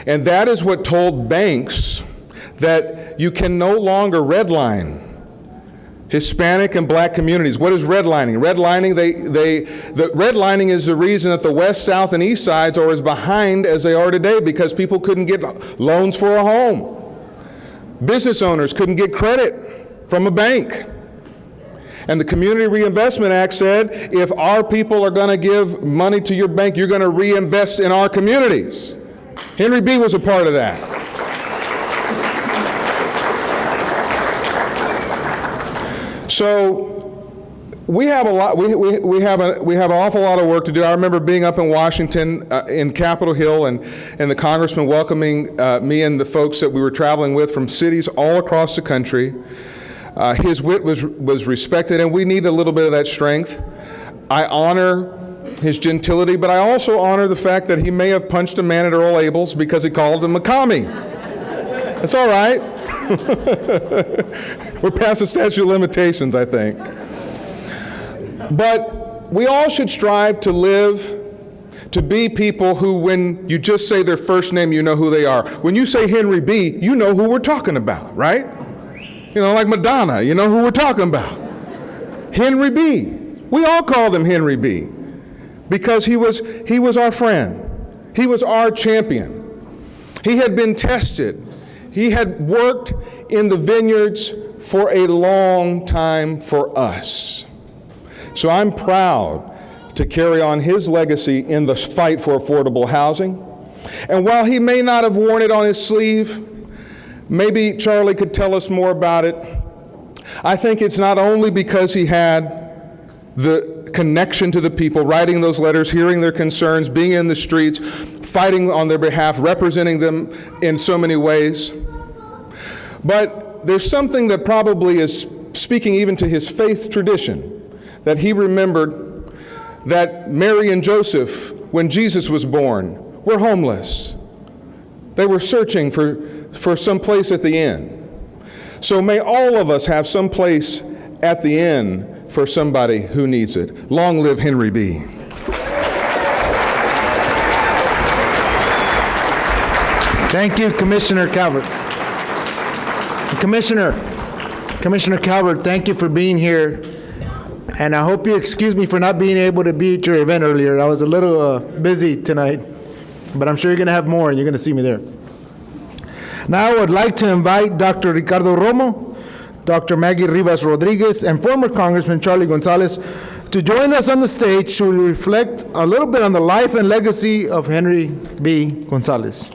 And that is what told banks that you can no longer redline Hispanic and black communities. What is redlining? The redlining is the reason that the west, south, and east sides are as behind as they are today, because people couldn't get loans for a home. Business owners couldn't get credit from a bank. And the Community Reinvestment Act said, if our people are going to give money to your bank, you're going to reinvest in our communities. Henry B. was a part of that. So we have a lot. We have an awful lot of work to do. I remember being up in Washington, in Capitol Hill, and the congressman welcoming me and the folks that we were traveling with from cities all across the country. His wit was respected, and we need a little bit of that strength. I honor his gentility, but I also honor the fact that he may have punched a man at Earl Abel's because he called him a commie. That's all right. We're past the statute of limitations, I think. But we all should strive to live, to be people who, when you just say their first name, you know who they are. When you say Henry B., you know who we're talking about, right? You know, like Madonna, you know who we're talking about. Henry B. We all called him Henry B. because he was our friend. He was our champion. He had been tested. He had worked in the vineyards for a long time for us. So I'm proud to carry on his legacy in the fight for affordable housing. And while he may not have worn it on his sleeve, maybe Charlie could tell us more about it. I think it's not only because he had the connection to the people, writing those letters, hearing their concerns, being in the streets, fighting on their behalf, representing them in so many ways. But there's something that probably is speaking even to his faith tradition, that he remembered that Mary and Joseph, when Jesus was born, were homeless. They were searching for some place at the inn. So may all of us have some place at the inn for somebody who needs it. Long live Henry B. Thank you, Commissioner Calvert. Commissioner Calvert, thank you for being here. And I hope you excuse me for not being able to be at your event earlier. I was a little busy tonight, but I'm sure you're going to have more and you're going to see me there. Now I would like to invite Dr. Ricardo Romo, Dr. Maggie Rivas Rodriguez, and former Congressman Charlie Gonzalez to join us on the stage to reflect a little bit on the life and legacy of Henry B. Gonzalez.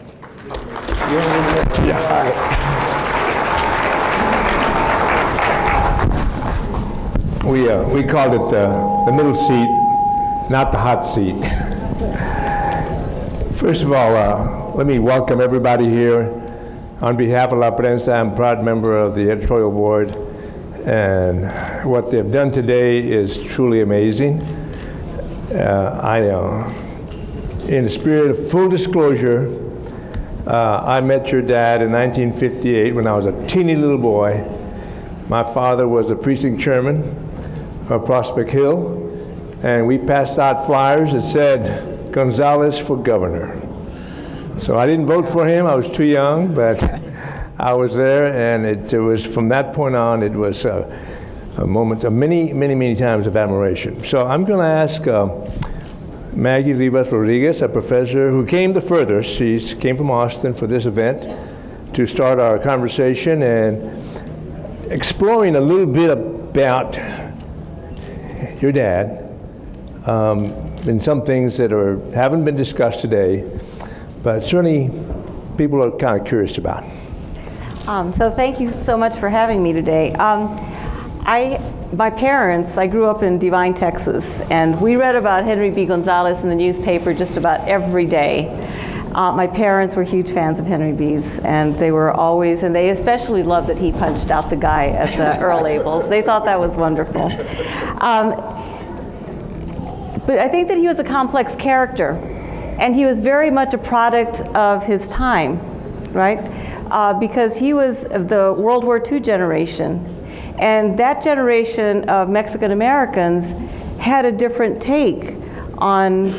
We called it the middle seat not the hot seat. First of all, let me welcome everybody here. On behalf of La Prensa, I'm a proud member of the editorial board, and what they've done today is truly amazing. In the spirit of full disclosure, I met your dad in 1958 when I was a teeny little boy. My father was a precinct chairman of Prospect Hill, and we passed out flyers that said, Gonzalez for governor. So I didn't vote for him, I was too young, but I was there, and it was from that point on, it was a moment of many times of admiration. So I'm going to ask Maggie Rivas Rodriguez, a professor who came the furthest, she came from Austin for this event, to start our conversation and exploring a little bit about your dad and some things that haven't been discussed today, but certainly people are kind of curious about. So thank you so much for having me today. My parents, I grew up in Devine, Texas, and we read about Henry B Gonzalez in the newspaper just about every day. My parents were huge fans of Henry B's, and they especially loved that he punched out the guy at the Earl Abels. They thought that was wonderful. But I think that he was a complex character, and he was very much a product of his time, right? Because he was of the World War II generation. And that generation of Mexican Americans had a different take on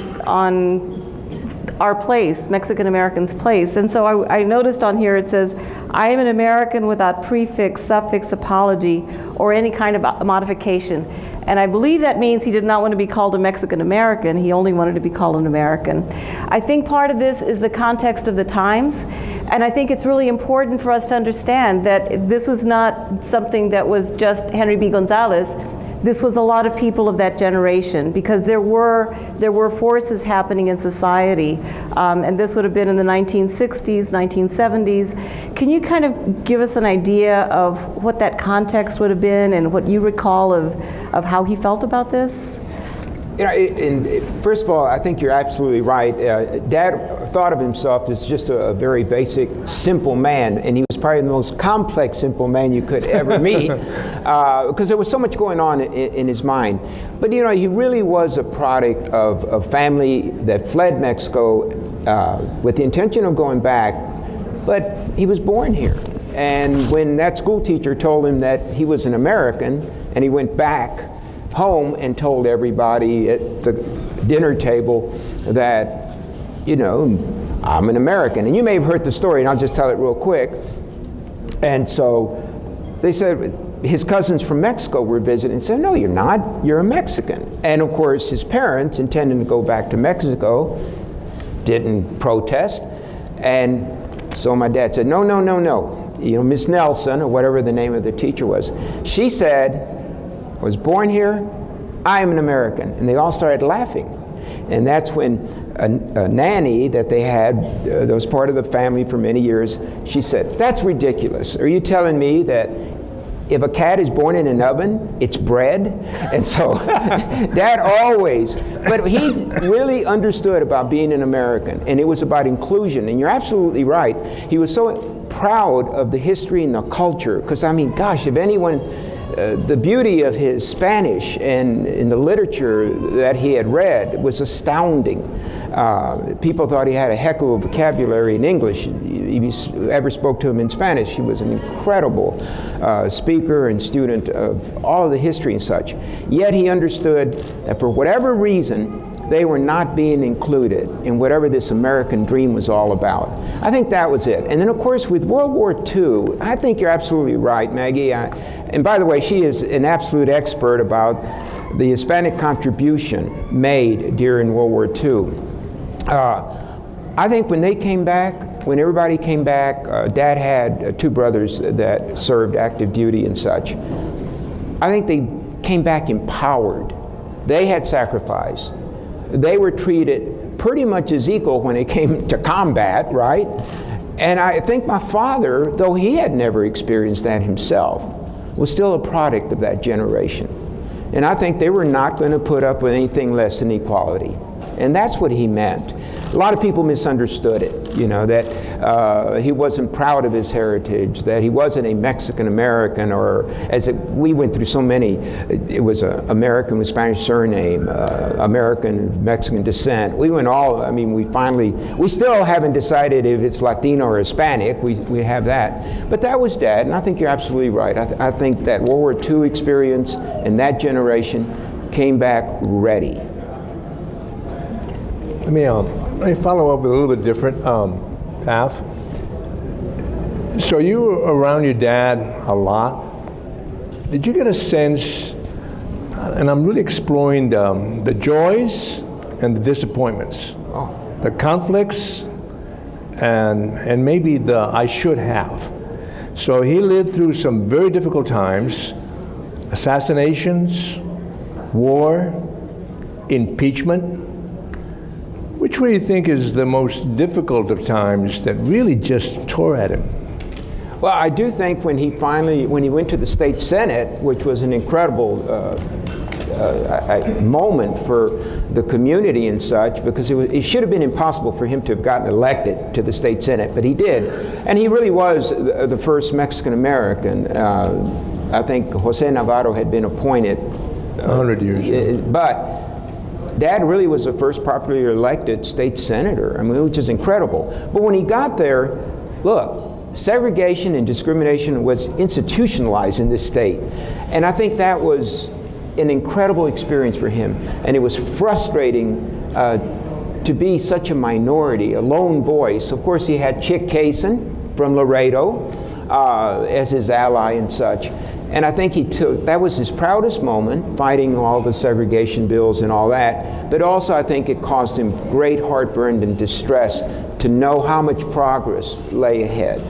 our place, Mexican Americans' place. And so I noticed on here it says, I am an American without prefix, suffix, apology, or any kind of modification. And I believe that means he did not want to be called a Mexican American, he only wanted to be called an American. I think part of this is the context of the times, and I think it's really important for us to understand that this was not something that was just Henry B. Gonzalez. This was a lot of people of that generation, because there were forces happening in society, and this would have been in the 1960s, 1970s. Can you kind of give us an idea of what that context would have been and what you recall of how he felt about this? You know, first of all, I think you're absolutely right. Dad thought of himself as just a very basic, simple man, and he was probably the most complex, simple man you could ever meet, because there was so much going on in his mind. But you know, he really was a product of a family that fled Mexico with the intention of going back, but he was born here. And when that school teacher told him that he was an American, and he went back home and told everybody at the dinner table that, you know, I'm an American. And you may have heard the story, and I'll just tell it real quick. And so they said, his cousins from Mexico were visiting and said, no, you're not, you're a Mexican. And of course, his parents, intending to go back to Mexico, didn't protest. And so my dad said, no. You know, Miss Nelson, or whatever the name of the teacher was, she said, I was born here, I am an American. And they all started laughing. And that's when a nanny that they had, that was part of the family for many years, she said, that's ridiculous. Are you telling me that if a cat is born in an oven, it's bred? And so Dad always, but he really understood about being an American, and it was about inclusion. And you're absolutely right. He was so proud of the history and the culture, because I mean, gosh, if anyone, the beauty of his Spanish and in the literature that he had read was astounding. People thought he had a heck of a vocabulary in English. If you ever spoke to him in Spanish, he was an incredible speaker and student of all of the history and such. Yet he understood that for whatever reason, they were not being included in whatever this American dream was all about. I think that was it. And then, of course, with World War II, I think you're absolutely right, Maggie. And by the way, she is an absolute expert about the Hispanic contribution made during World War II. I think when they came back, when everybody came back, Dad had two brothers that served active duty and such. I think they came back empowered. They had sacrificed. They were treated pretty much as equal when it came to combat, right? And I think my father, though he had never experienced that himself, was still a product of that generation. And I think they were not going to put up with anything less than equality. And that's what he meant. A lot of people misunderstood it, you know, that he wasn't proud of his heritage, that he wasn't a Mexican American, or we went through so many, it was an American with Spanish surname, American Mexican descent. We went all, I mean, we still haven't decided if it's Latino or Hispanic, we have that. But that was Dad, and I think you're absolutely right. I think that World War II experience and that generation came back ready. Let me follow up with a little bit different path. So you were around your dad a lot. Did you get a sense, and I'm really exploring the joys and the disappointments, the conflicts, and maybe the I should have. So he lived through some very difficult times, assassinations, war, impeachment. Which one do you think is the most difficult of times that really just tore at him? Well, I do think when he went to the state senate, which was an incredible moment for the community and such, because it should have been impossible for him to have gotten elected to the state senate, but he did. And he really was the first Mexican American. I think Jose Navarro had been appointed 100 years ago. But Dad really was the first popularly elected state senator, I mean, which is incredible. But when he got there, look, segregation and discrimination was institutionalized in this state. And I think that was an incredible experience for him. And it was frustrating to be such a minority, a lone voice. Of course, he had Chick Kaysen from Laredo as his ally and such. And I think that was his proudest moment, fighting all the segregation bills and all that. But also I think it caused him great heartburn and distress to know how much progress lay ahead,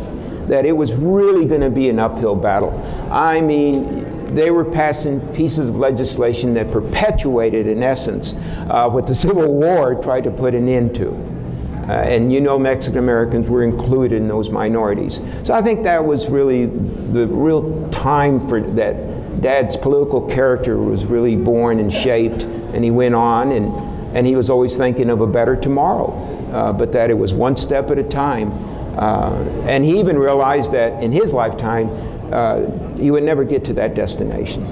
that it was really going to be an uphill battle. I mean, they were passing pieces of legislation that perpetuated, in essence, what the Civil War tried to put an end to. And you know, Mexican Americans were included in those minorities. So I think that was really the real time for that. Dad's political character was really born and shaped, and he went on, and he was always thinking of a better tomorrow, but that it was one step at a time. And he even realized that in his lifetime, he would never get to that destination.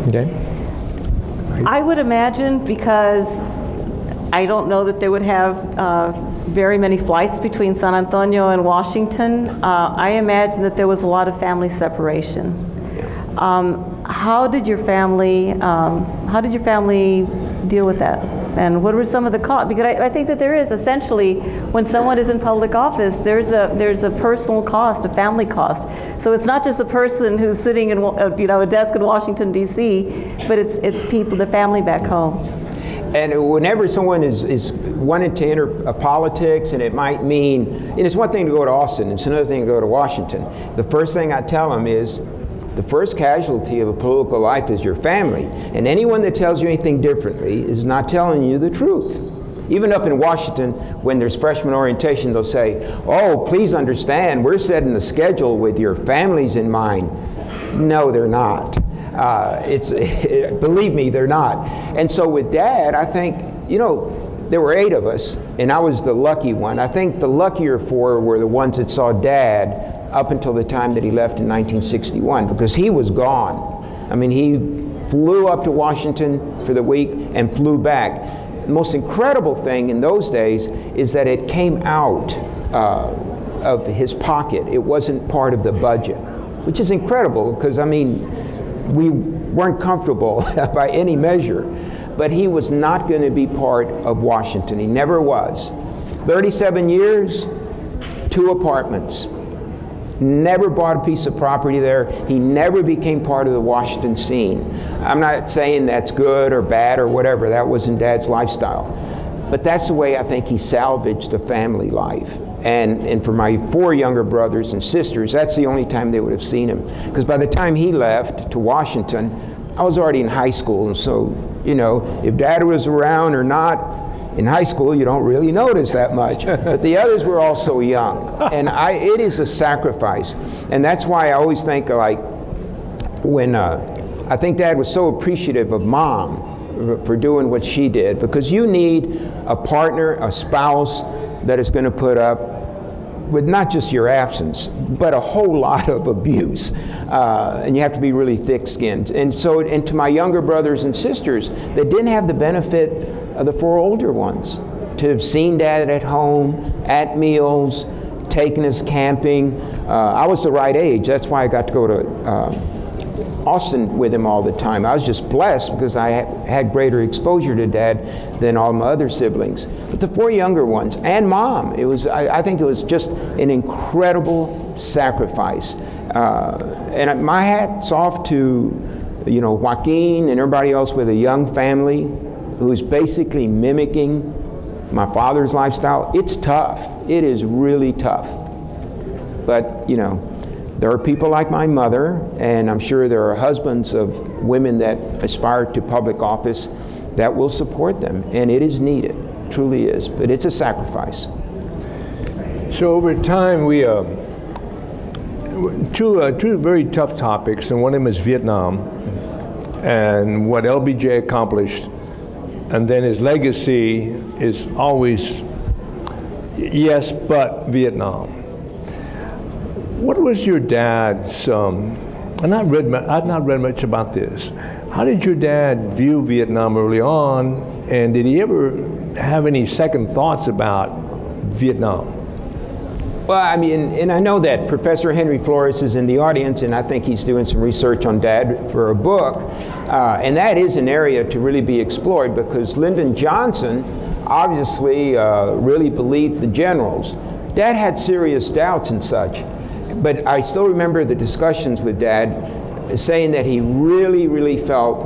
Okay. I would imagine, because I don't know that they would have very many flights between San Antonio and Washington. I imagine that there was a lot of family separation. How did your family deal with that? And what were some of the costs? Because I think that there is essentially, when someone is in public office, there's a personal cost, a family cost. So it's not just the person who's sitting in a desk in Washington D.C., but it's people, the family back home. And whenever someone is wanting to enter politics, and it might mean, and it's one thing to go to Austin, it's another thing to go to Washington. The first thing I tell them is, the first casualty of a political life is your family. And anyone that tells you anything differently is not telling you the truth. Even up in Washington, when there's freshman orientation, they'll say, oh, please understand, we're setting the schedule with your families in mind. No, they're not. Believe me, they're not. And so with Dad, I think, there were 8 of us, and I was the lucky one. I think the luckier 4 were the ones that saw Dad up until the time that he left in 1961, because he was gone. I mean, he flew up to Washington for the week and flew back. The most incredible thing in those days is that it came out of his pocket. It wasn't part of the budget, which is incredible, because, I mean, we weren't comfortable by any measure, but he was not going to be part of Washington. He never was. 37 years, 2 apartments. Never bought a piece of property there. He never became part of the Washington scene. I'm not saying that's good or bad or whatever. That wasn't Dad's lifestyle. But that's the way I think he salvaged a family life. And for my 4 younger brothers and sisters, that's the only time they would have seen him. Because by the time he left to Washington, I was already in high school. And so, if Dad was around or not, in high school, you don't really notice that much. But the others were all so young. And it is a sacrifice. And that's why I always think, like, when I think Dad was so appreciative of Mom for doing what she did, because you need a partner, a spouse that is going to put up with not just your absence, but a whole lot of abuse. And you have to be really thick-skinned. And so, and to my younger brothers and sisters that didn't have the benefit of the 4 older ones, to have seen Dad at home, at meals, taking us camping. I was the right age. That's why I got to go to Austin with him all the time. I was just blessed because I had greater exposure to Dad than all my other siblings. But the 4 younger ones, and Mom, it was, I think it was just an incredible sacrifice. And my hat's off to, you know, Joaquin and everybody else with a young family who's basically mimicking my father's lifestyle. It's tough. It is really tough. But, you know, there are people like my mother, and I'm sure there are husbands of women that aspire to public office that will support them, and it is needed, truly is, but it's a sacrifice. So over time, we two very tough topics, and one of them is Vietnam and what LBJ accomplished, and then his legacy is always yes, but Vietnam. What was your dad's, I've not read much about this. How did your dad view Vietnam early on, and did he ever have any second thoughts about Vietnam? Well, I mean, and I know that Professor Henry Flores is in the audience, and I think he's doing some research on Dad for a book, and that is an area to really be explored, because Lyndon Johnson obviously really believed the generals. Dad had serious doubts and such. But I still remember the discussions with Dad saying that he really, really felt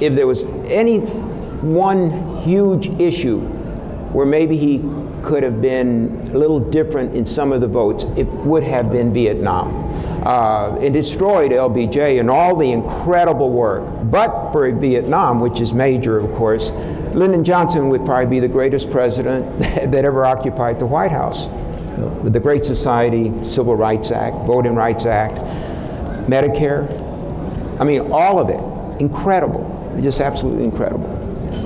if there was any one huge issue where maybe he could have been a little different in some of the votes, it would have been Vietnam. It destroyed LBJ and all the incredible work. But for Vietnam, which is major, of course, Lyndon Johnson would probably be the greatest president that ever occupied the White House. With the Great Society, Civil Rights Act, Voting Rights Act, Medicare. I mean, all of it. Incredible. Just absolutely incredible.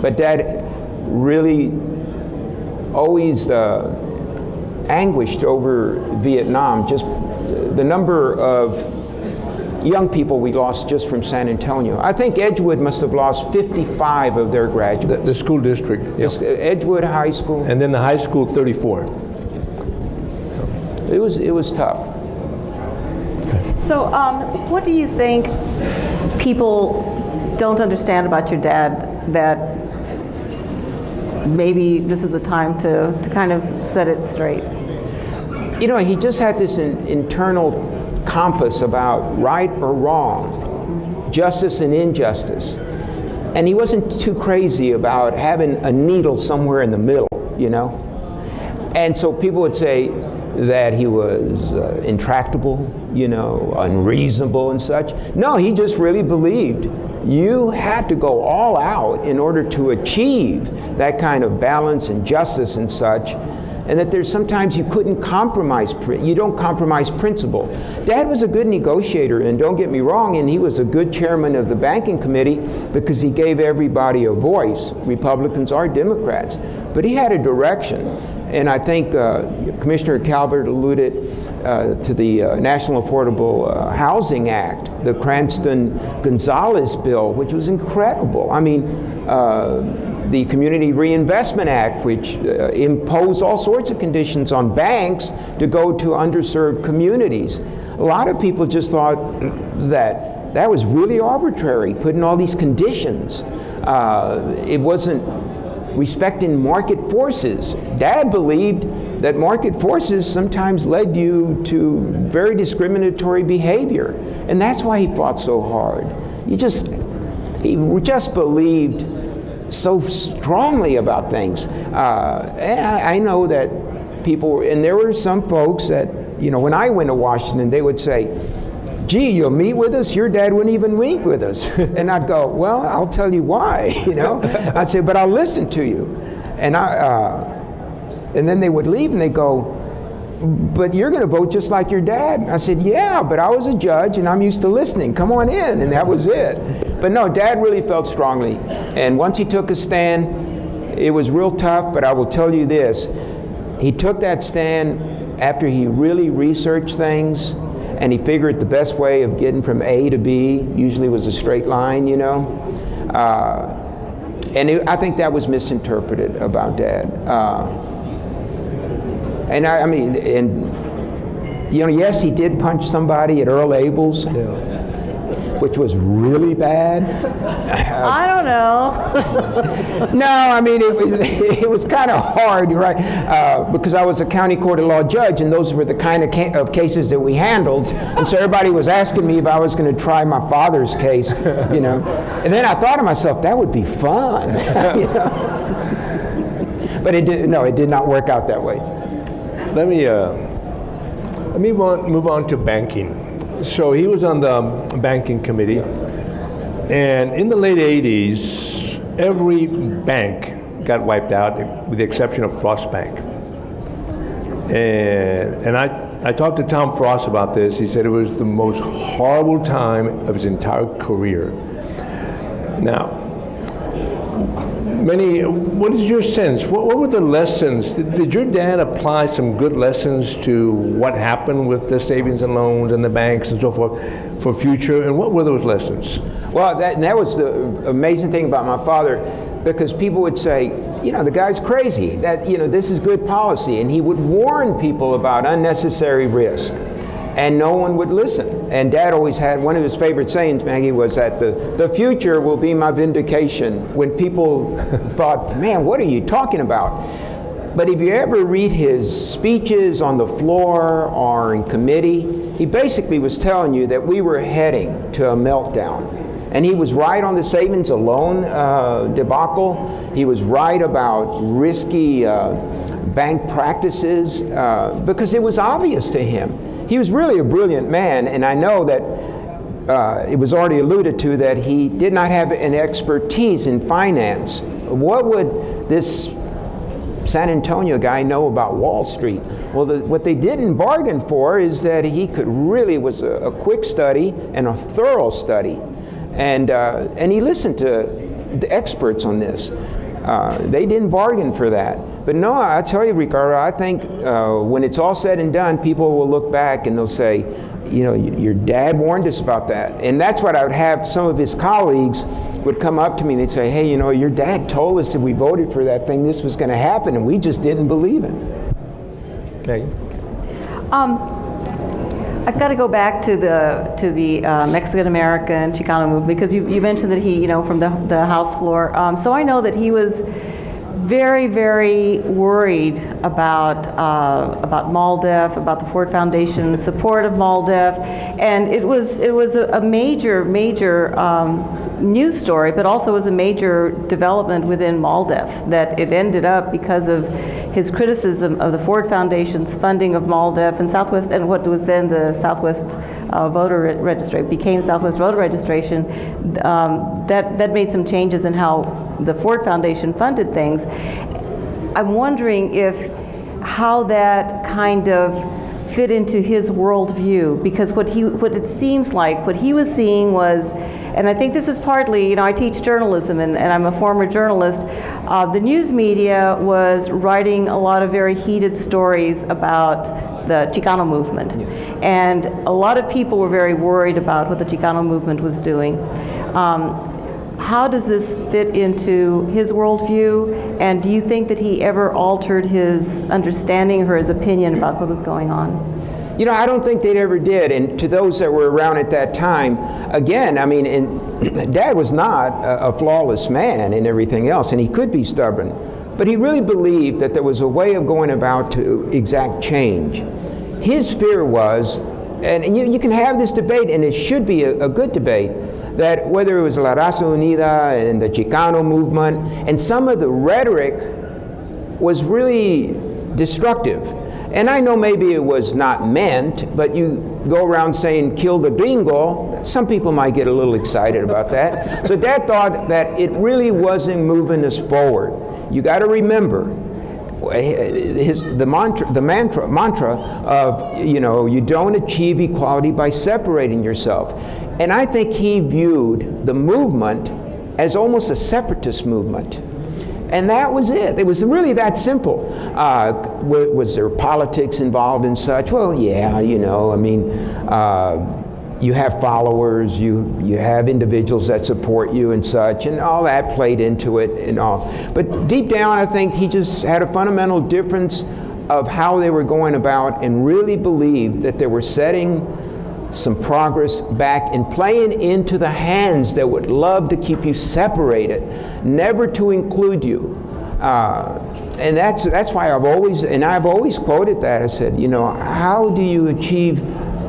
But Dad really always anguished over Vietnam. Just the number of young people we lost just from San Antonio. I think Edgewood must have lost 55 of their graduates. The school district. Yeah. Edgewood High School. And then the high school, 34. It was tough. So what do you think people don't understand about your dad that maybe this is a time to kind of set it straight? You know, he just had this internal compass about right or wrong, justice and injustice. And he wasn't too crazy about having a needle somewhere in the middle, you know? And so people would say that he was intractable, you know, unreasonable and such. No, he just really believed you had to go all out in order to achieve that kind of balance and justice and such, and that there's sometimes you couldn't compromise, you don't compromise principle. Dad was a good negotiator, and don't get me wrong, and he was a good chairman of the banking committee because he gave everybody a voice, Republicans or Democrats. But he had a direction, and I think Commissioner Calvert alluded to the National Affordable Housing Act, the Cranston-Gonzalez bill, which was incredible. I mean, the Community Reinvestment Act, which imposed all sorts of conditions on banks to go to underserved communities. A lot of people just thought that that was really arbitrary, putting all these conditions. It wasn't respecting market forces. Dad believed that market forces sometimes led you to very discriminatory behavior, and that's why he fought so hard. He just believed so strongly about things. And I know that people, and there were some folks that, you know, when I went to Washington, they would say, gee, you'll meet with us? Your dad wouldn't even meet with us. And I'd go, well, I'll tell you why, you know? I'd say, but I'll listen to you. And then they would leave and they go, but you're going to vote just like your dad. And I said, yeah, but I was a judge and I'm used to listening. Come on in. And that was it. But no, Dad really felt strongly. And once he took a stand, it was real tough, but I will tell you this. He took that stand after he really researched things, and he figured the best way of getting from A to B usually was a straight line, you know. I think that was misinterpreted about Dad. I mean, you know, yes, he did punch somebody at Earl Abel's, which was really bad. I don't know. No, I mean, it was kind of hard, right? Because I was a county court of law judge, and those were the kind of cases that we handled. And so everybody was asking me if I was going to try my father's case, you know. And then I thought to myself, that would be fun, you know. But it did not work out that way. Let me move on to banking. So he was on the banking committee, and in the late 80s, every bank got wiped out with the exception of Frost Bank. And I talked to Tom Frost about this. He said it was the most horrible time of his entire career. Now, what is your sense? What were the lessons? Did your dad apply some good lessons to what happened with the savings and loans and the banks and so forth for future? And what were those lessons? Well, that was the amazing thing about my father, because people would say, you know, the guy's crazy, that, you know, this is good policy. And he would warn people about unnecessary risk, and no one would listen. And Dad always had, one of his favorite sayings, Maggie, was that the future will be my vindication, when people thought, man, what are you talking about? But if you ever read his speeches on the floor or in committee, he basically was telling you that we were heading to a meltdown. And he was right on the savings and loan debacle. He was right about risky bank practices because it was obvious to him. He was really a brilliant man, and I know that it was already alluded to that he did not have an expertise in finance. What would this San Antonio guy know about Wall Street? Well, what they didn't bargain for is that he was a quick study and a thorough study. And he listened to the experts on this. They didn't bargain for that. But no, I tell you, Ricardo, I think when it's all said and done, people will look back and they'll say, you know, your dad warned us about that. And that's what I would have some of his colleagues would come up to me and they'd say, hey, you know, your dad told us if we voted for that thing, this was going to happen, and we just didn't believe it. Okay. I've got to go back to the Mexican American Chicano movement, because you mentioned that he, you know, from the House floor. So I know that he was very, very worried about MALDEF, about the Ford Foundation's support of MALDEF, and it was a major news story, but also was a major development within MALDEF, that it ended up because of his criticism of the Ford Foundation's funding of MALDEF and Southwest, and what was then the Southwest voter registration, became Southwest voter registration. That made some changes in how the Ford Foundation funded things. I'm wondering how that kind of fit into his worldview, because what it seems like what he was seeing was, and I think this is partly, you know, I teach journalism and I'm a former journalist. The news media was writing a lot of very heated stories about the Chicano movement. Yeah. And a lot of people were very worried about what the Chicano movement was doing. How does this fit into his worldview? And do you think that he ever altered his understanding or his opinion about what was going on? You know, I don't think they ever did. And to those that were around at that time, again, I mean, Dad was not a flawless man and everything else, and he could be stubborn. But he really believed that there was a way of going about to exact change. His fear was, and you can have this debate, and it should be a good debate, that whether it was La Raza Unida and the Chicano movement, and some of the rhetoric was really destructive. And I know maybe it was not meant, but you go around saying, kill the gringo, some people might get a little excited about that. So Dad thought that it really wasn't moving us forward. You got to remember, the mantra of, you don't achieve equality by separating yourself. And I think he viewed the movement as almost a separatist movement. And that was it. It was really that simple. Was there politics involved in such? Well, yeah, you have followers, you have individuals that support you and such, and all that played into it and all. But deep down, I think he just had a fundamental difference of how they were going about, and really believed that they were setting some progress back and playing into the hands that would love to keep you separated, never to include you. And that's why I've always quoted that. I said, how do you achieve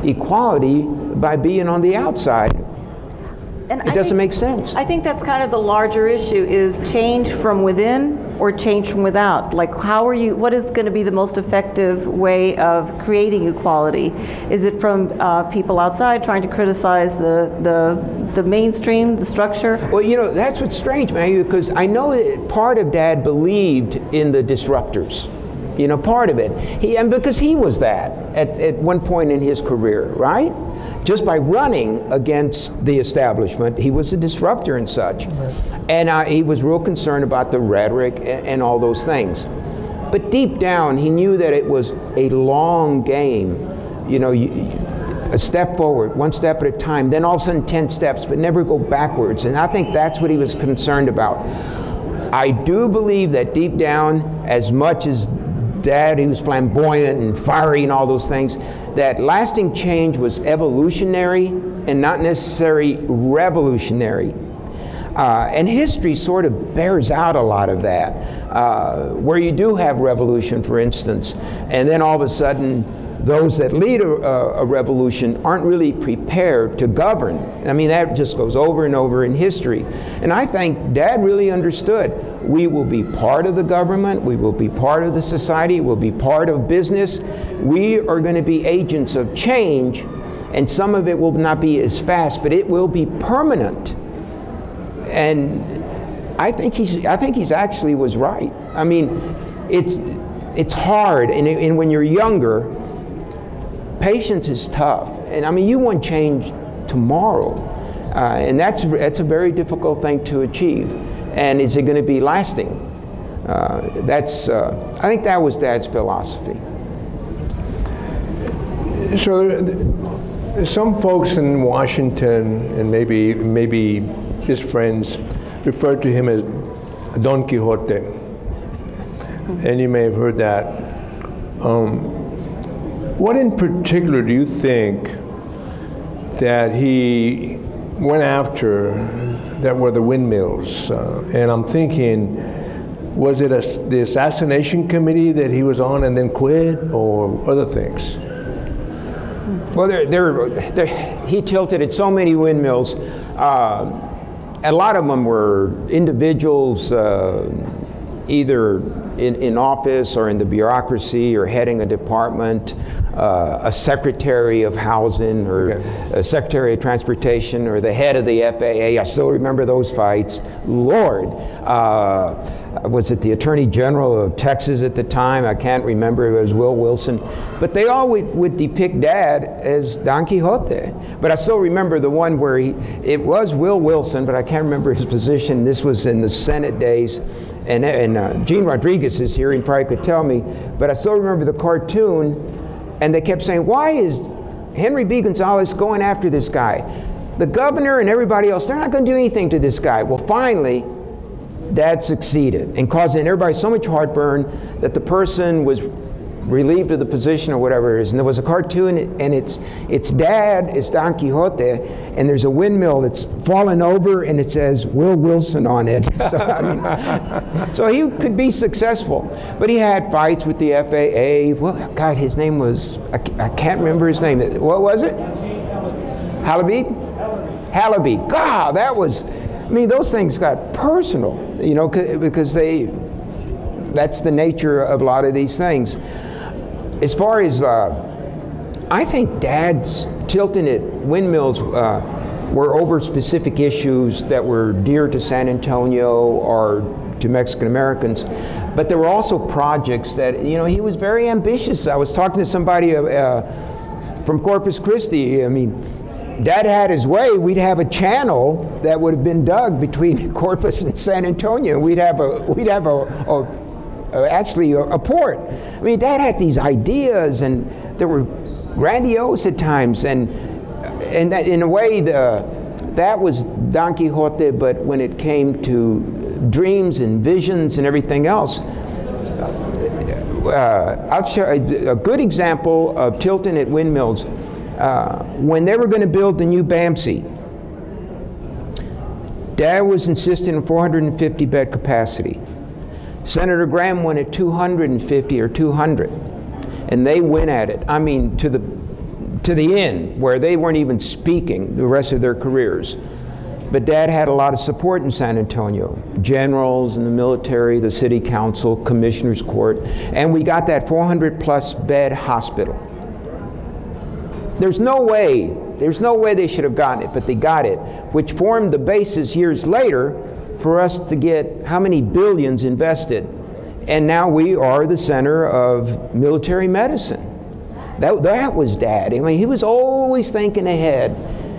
equality by being on the outside? And it doesn't make sense. I think that's kind of the larger issue, is change from within or change from without. Like, what is going to be the most effective way of creating equality? Is it from people outside trying to criticize the mainstream, the structure? Well, that's what's strange, man, because I know that part of Dad believed in the disruptors. Part of it. And because he was that at one point in his career, right? Just by running against the establishment, he was a disruptor and such. Right. And he was real concerned about the rhetoric and all those things. But deep down, he knew that it was a long game. A step forward, one step at a time, then all of a sudden 10 steps, but never go backwards. And I think that's what he was concerned about. I do believe that deep down, as much as Dad, he was flamboyant and fiery and all those things, that lasting change was evolutionary and not necessarily revolutionary. And history sort of bears out a lot of that, where you do have revolution, for instance, and then all of a sudden those that lead a revolution aren't really prepared to govern. I mean, that just goes over and over in history. And I think Dad really understood. We will be part of the government, we will be part of the society, we'll be part of business. We are going to be agents of change, and some of it will not be as fast, but it will be permanent. And I think he's actually was right. I mean, it's hard, and when you're younger, patience is tough. And I mean, you want change tomorrow, and that's a very difficult thing to achieve. And is it going to be lasting? I think that was Dad's philosophy. So some folks in Washington, and maybe his friends, refer to him as Don Quixote. And you may have heard that. What in particular do you think that he went after that were the windmills? And I'm thinking, was it the assassination committee that he was on and then quit, or other things? Well, he tilted at so many windmills. A lot of them were individuals, either in office or in the bureaucracy or heading a department, a secretary of housing or a secretary of transportation or the head of the FAA. I still remember those fights. Lord, was it the Attorney General of Texas at the time? I can't remember. It was Will Wilson. But they all would depict Dad as Don Quixote. But I still remember the one where it was Will Wilson, but I can't remember his position. This was in the Senate days. And Gene Rodriguez is here, he probably could tell me, but I still remember the cartoon, and they kept saying, why is Henry B Gonzalez going after this guy? The governor and everybody else, they're not going to do anything to this guy. Well, finally, Dad succeeded in causing everybody so much heartburn that the person was relieved of the position or whatever it is. And there was a cartoon, and it's Dad, it's Don Quixote, and there's a windmill that's fallen over, and it says Will Wilson on it. So, I mean, so he could be successful. But he had fights with the FAA. Well, God, his name was, I can't remember his name. What was it? Halaby. God, that was, I mean, those things got personal, you know, because that's the nature of a lot of these things. As far as, I think Dad's tilting at windmills were over specific issues that were dear to San Antonio or to Mexican Americans. But there were also projects that, you know, he was very ambitious. I was talking to somebody from Corpus Christi. I mean, Dad had his way. We'd have a channel that would have been dug between Corpus and San Antonio. We'd have actually a port. I mean, Dad had these ideas, and they were grandiose at times, and that, in a way, that was Don Quixote. But when it came to dreams and visions and everything else, I'll show a good example of Tilton at Windmills. When they were going to build the new BAMC, Dad was insisting on 450 bed capacity. Senator Graham wanted 250 or 200, and they went at it. I mean, to the end, where they weren't even speaking the rest of their careers. But Dad had a lot of support in San Antonio, generals in the military, the city council, commissioner's court, and we got that 400-plus bed hospital. There's no way they should have gotten it, but they got it, which formed the basis years later for us to get how many billions invested. And now we are the center of military medicine. That was Dad. I mean, he was always thinking ahead.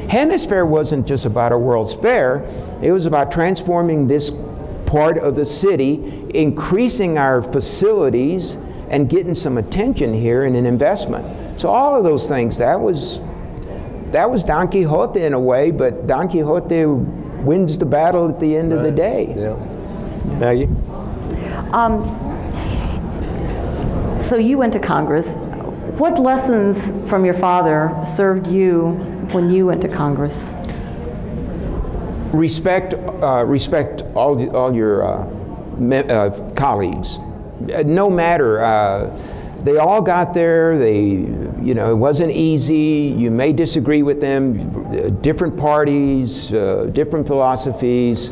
Hemisphere wasn't just about a World's Fair. It was about transforming this part of the city, increasing our facilities, and getting some attention here and an investment. So all of those things, that was Don Quixote in a way, but Don Quixote wins the battle at the end of the day. Yeah. Maggie? So you went to Congress. What lessons from your father served you when you went to Congress? Respect all your colleagues. No matter, they all got there. It wasn't easy. You may disagree with them. Different parties, different philosophies,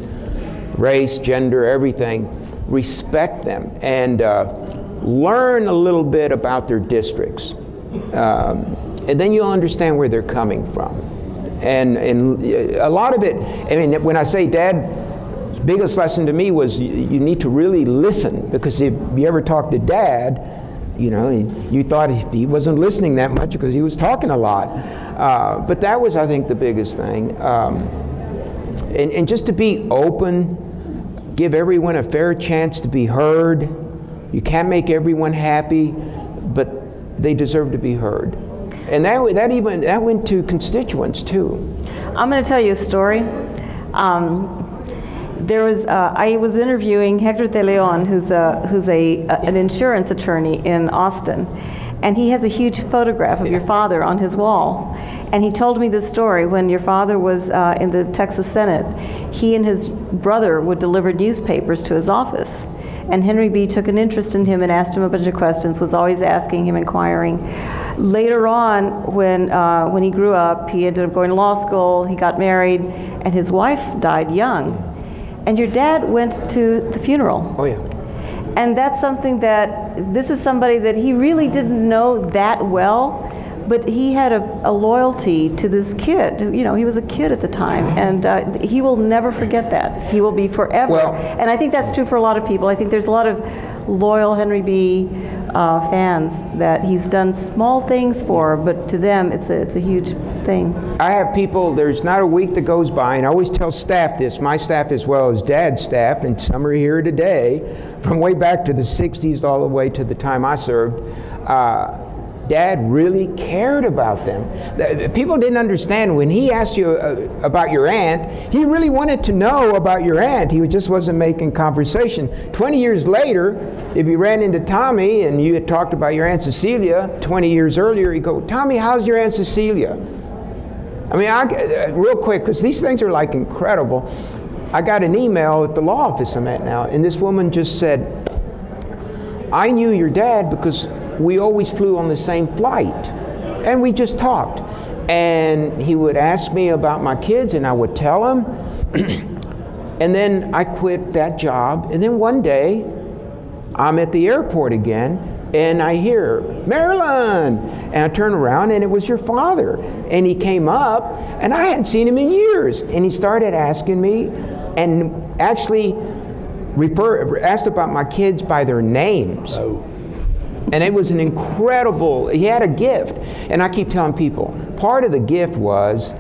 race, gender, everything. Respect them and learn a little bit about their districts, and then you'll understand where they're coming from. And a lot of it. I mean, when I say Dad's biggest lesson to me was you need to really listen, because if you ever talk to Dad, you thought he wasn't listening that much because he was talking a lot. But that was, I think, the biggest thing. And just to be open, give everyone a fair chance to be heard. You can't make everyone happy, but they deserve to be heard. And that went to constituents too. I'm going to tell you a story. I was interviewing Hector de Leon, who's an insurance attorney in Austin, and he has a huge photograph of your father on his wall. And he told me this story. When your father was in the Texas Senate, he and his brother would deliver newspapers to his office. And Henry B took an interest in him and asked him a bunch of questions, was always asking him, inquiring. Later on, when he grew up, he ended up going to law school, he got married, and his wife died young. And your dad went to the funeral. Oh, yeah. And that's something this is somebody that he really didn't know that well, but he had a loyalty to this kid. He was a kid at the time, and he will never forget that. He will be forever. And I think that's true for a lot of people. I think there's a lot of loyal Henry B fans that he's done small things for, but to them it's a huge thing. I have people, there's not a week that goes by, and I always tell staff this, my staff as well as Dad's staff, and some are here today, from way back to the 60s all the way to the time I served. Dad really cared about them. People didn't understand when he asked you about your aunt, he really wanted to know about your aunt. He just wasn't making conversation. 20 years later, if you ran into Tommy and you had talked about your Aunt Cecilia 20 years earlier, he'd go, "Tommy, how's your Aunt Cecilia?" I mean, real quick, because these things are like incredible. I got an email at the law office I'm at now, and this woman just said, "I knew your dad because we always flew on the same flight, and we just talked. And he would ask me about my kids, and I would tell him, and then I quit that job. And then one day, I'm at the airport again, and I hear, Marilyn! And I turn around, and it was your father. And he came up, and I hadn't seen him in years. And he started asking me, and actually, asked about my kids by their names. And it was an incredible, he had a gift. And I keep telling people, part of the gift was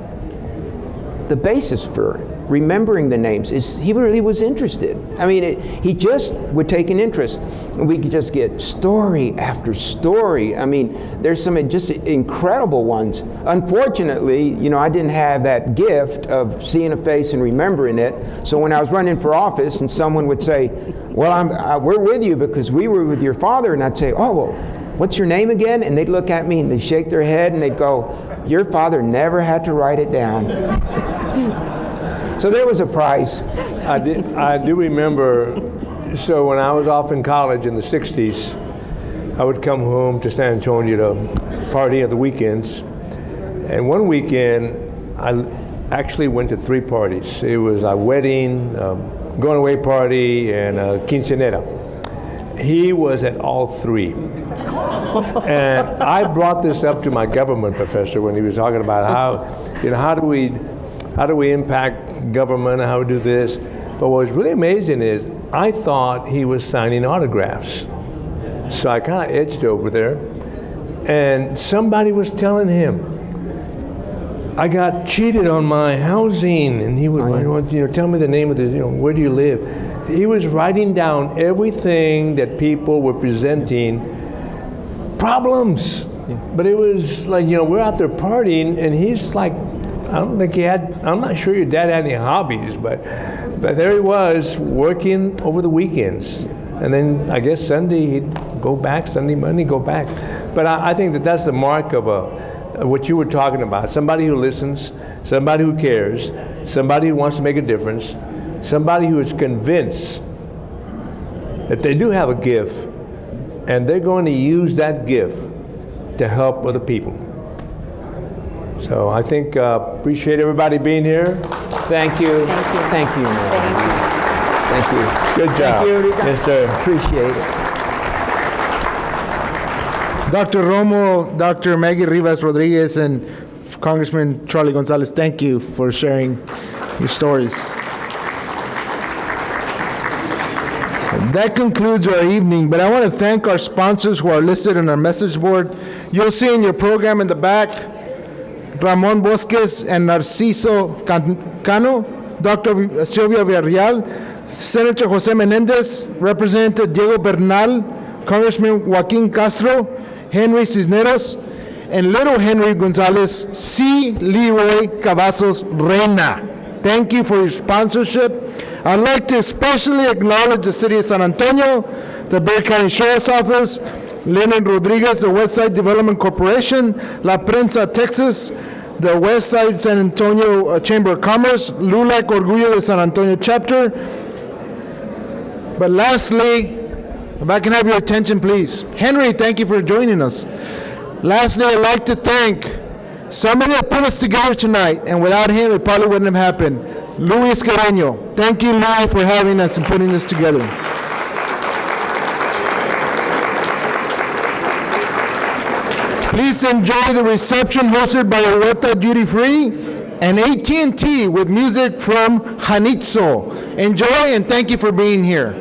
the basis for remembering the names. He really was interested. I mean, he just would take an interest. We could just get story after story. I mean, there's some just incredible ones. Unfortunately, you know, I didn't have that gift of seeing a face and remembering it. So when I was running for office and someone would say, well, we're with you because we were with your father, and I'd say, oh, well, what's your name again? And they'd look at me and they'd shake their head and they'd go, your father never had to write it down. So there was a price. I do remember, so when I was off in college in the 60s, I would come home to San Antonio to party at the weekends. And one weekend, I actually went to 3 parties. It was a wedding, going away party, and a quinceañera. He was at all 3. And I brought this up to my government professor when he was talking about how, you know, how do we impact government, how we do this. But what was really amazing is I thought he was signing autographs. So I kind of edged over there, and somebody was telling him, I got cheated on my housing, and he would, you know, tell me the name of the, you know, where do you live? He was writing down everything that people were presenting, problems. Yeah. But it was like, you know, we're out there partying, and he's like, I'm not sure your dad had any hobbies, but there he was working over the weekends. And then I guess Sunday he'd go back, Sunday, Monday, go back. But I think that that's the mark of what you were talking about. Somebody who listens, somebody who cares, somebody who wants to make a difference, somebody who is convinced that they do have a gift and they're going to use that gift to help other people. So I think, appreciate everybody being here. Thank you. Thank you. Thank you. Good job. Thank you. Yes, sir. Appreciate it. Dr. Romo, Dr. Maggie Rivas Rodriguez, and Congressman Charlie Gonzalez, thank you for sharing your stories. That concludes our evening, but I want to thank our sponsors who are listed on our message board. You'll see in your program in the back, Ramon Bosques and Narciso Cano, Dr. Silvia Villarreal, Senator Jose Menendez, Representative Diego Bernal, Congressman Joaquin Castro, Henry Cisneros, and little Henry Gonzalez, C. Leroy Cavazos Reina. Thank you for your sponsorship. I'd like to especially acknowledge the City of San Antonio, the Bexar County Sheriff's Office, Leonard Rodriguez, the Westside Development Corporation, La Prensa, Texas, the Westside San Antonio Chamber of Commerce, LULAC Orgullo de San Antonio Chapter. But lastly, if I can have your attention, please. Henry, thank you for joining us. Lastly, I'd like to thank somebody that put us together tonight, and without him, it probably wouldn't have happened. Luis Carreño. Thank you, Luis, for having us and putting this together. Please enjoy the reception hosted by Huerta Duty Free and AT&T with music from Janitzo. Enjoy, and thank you for being here.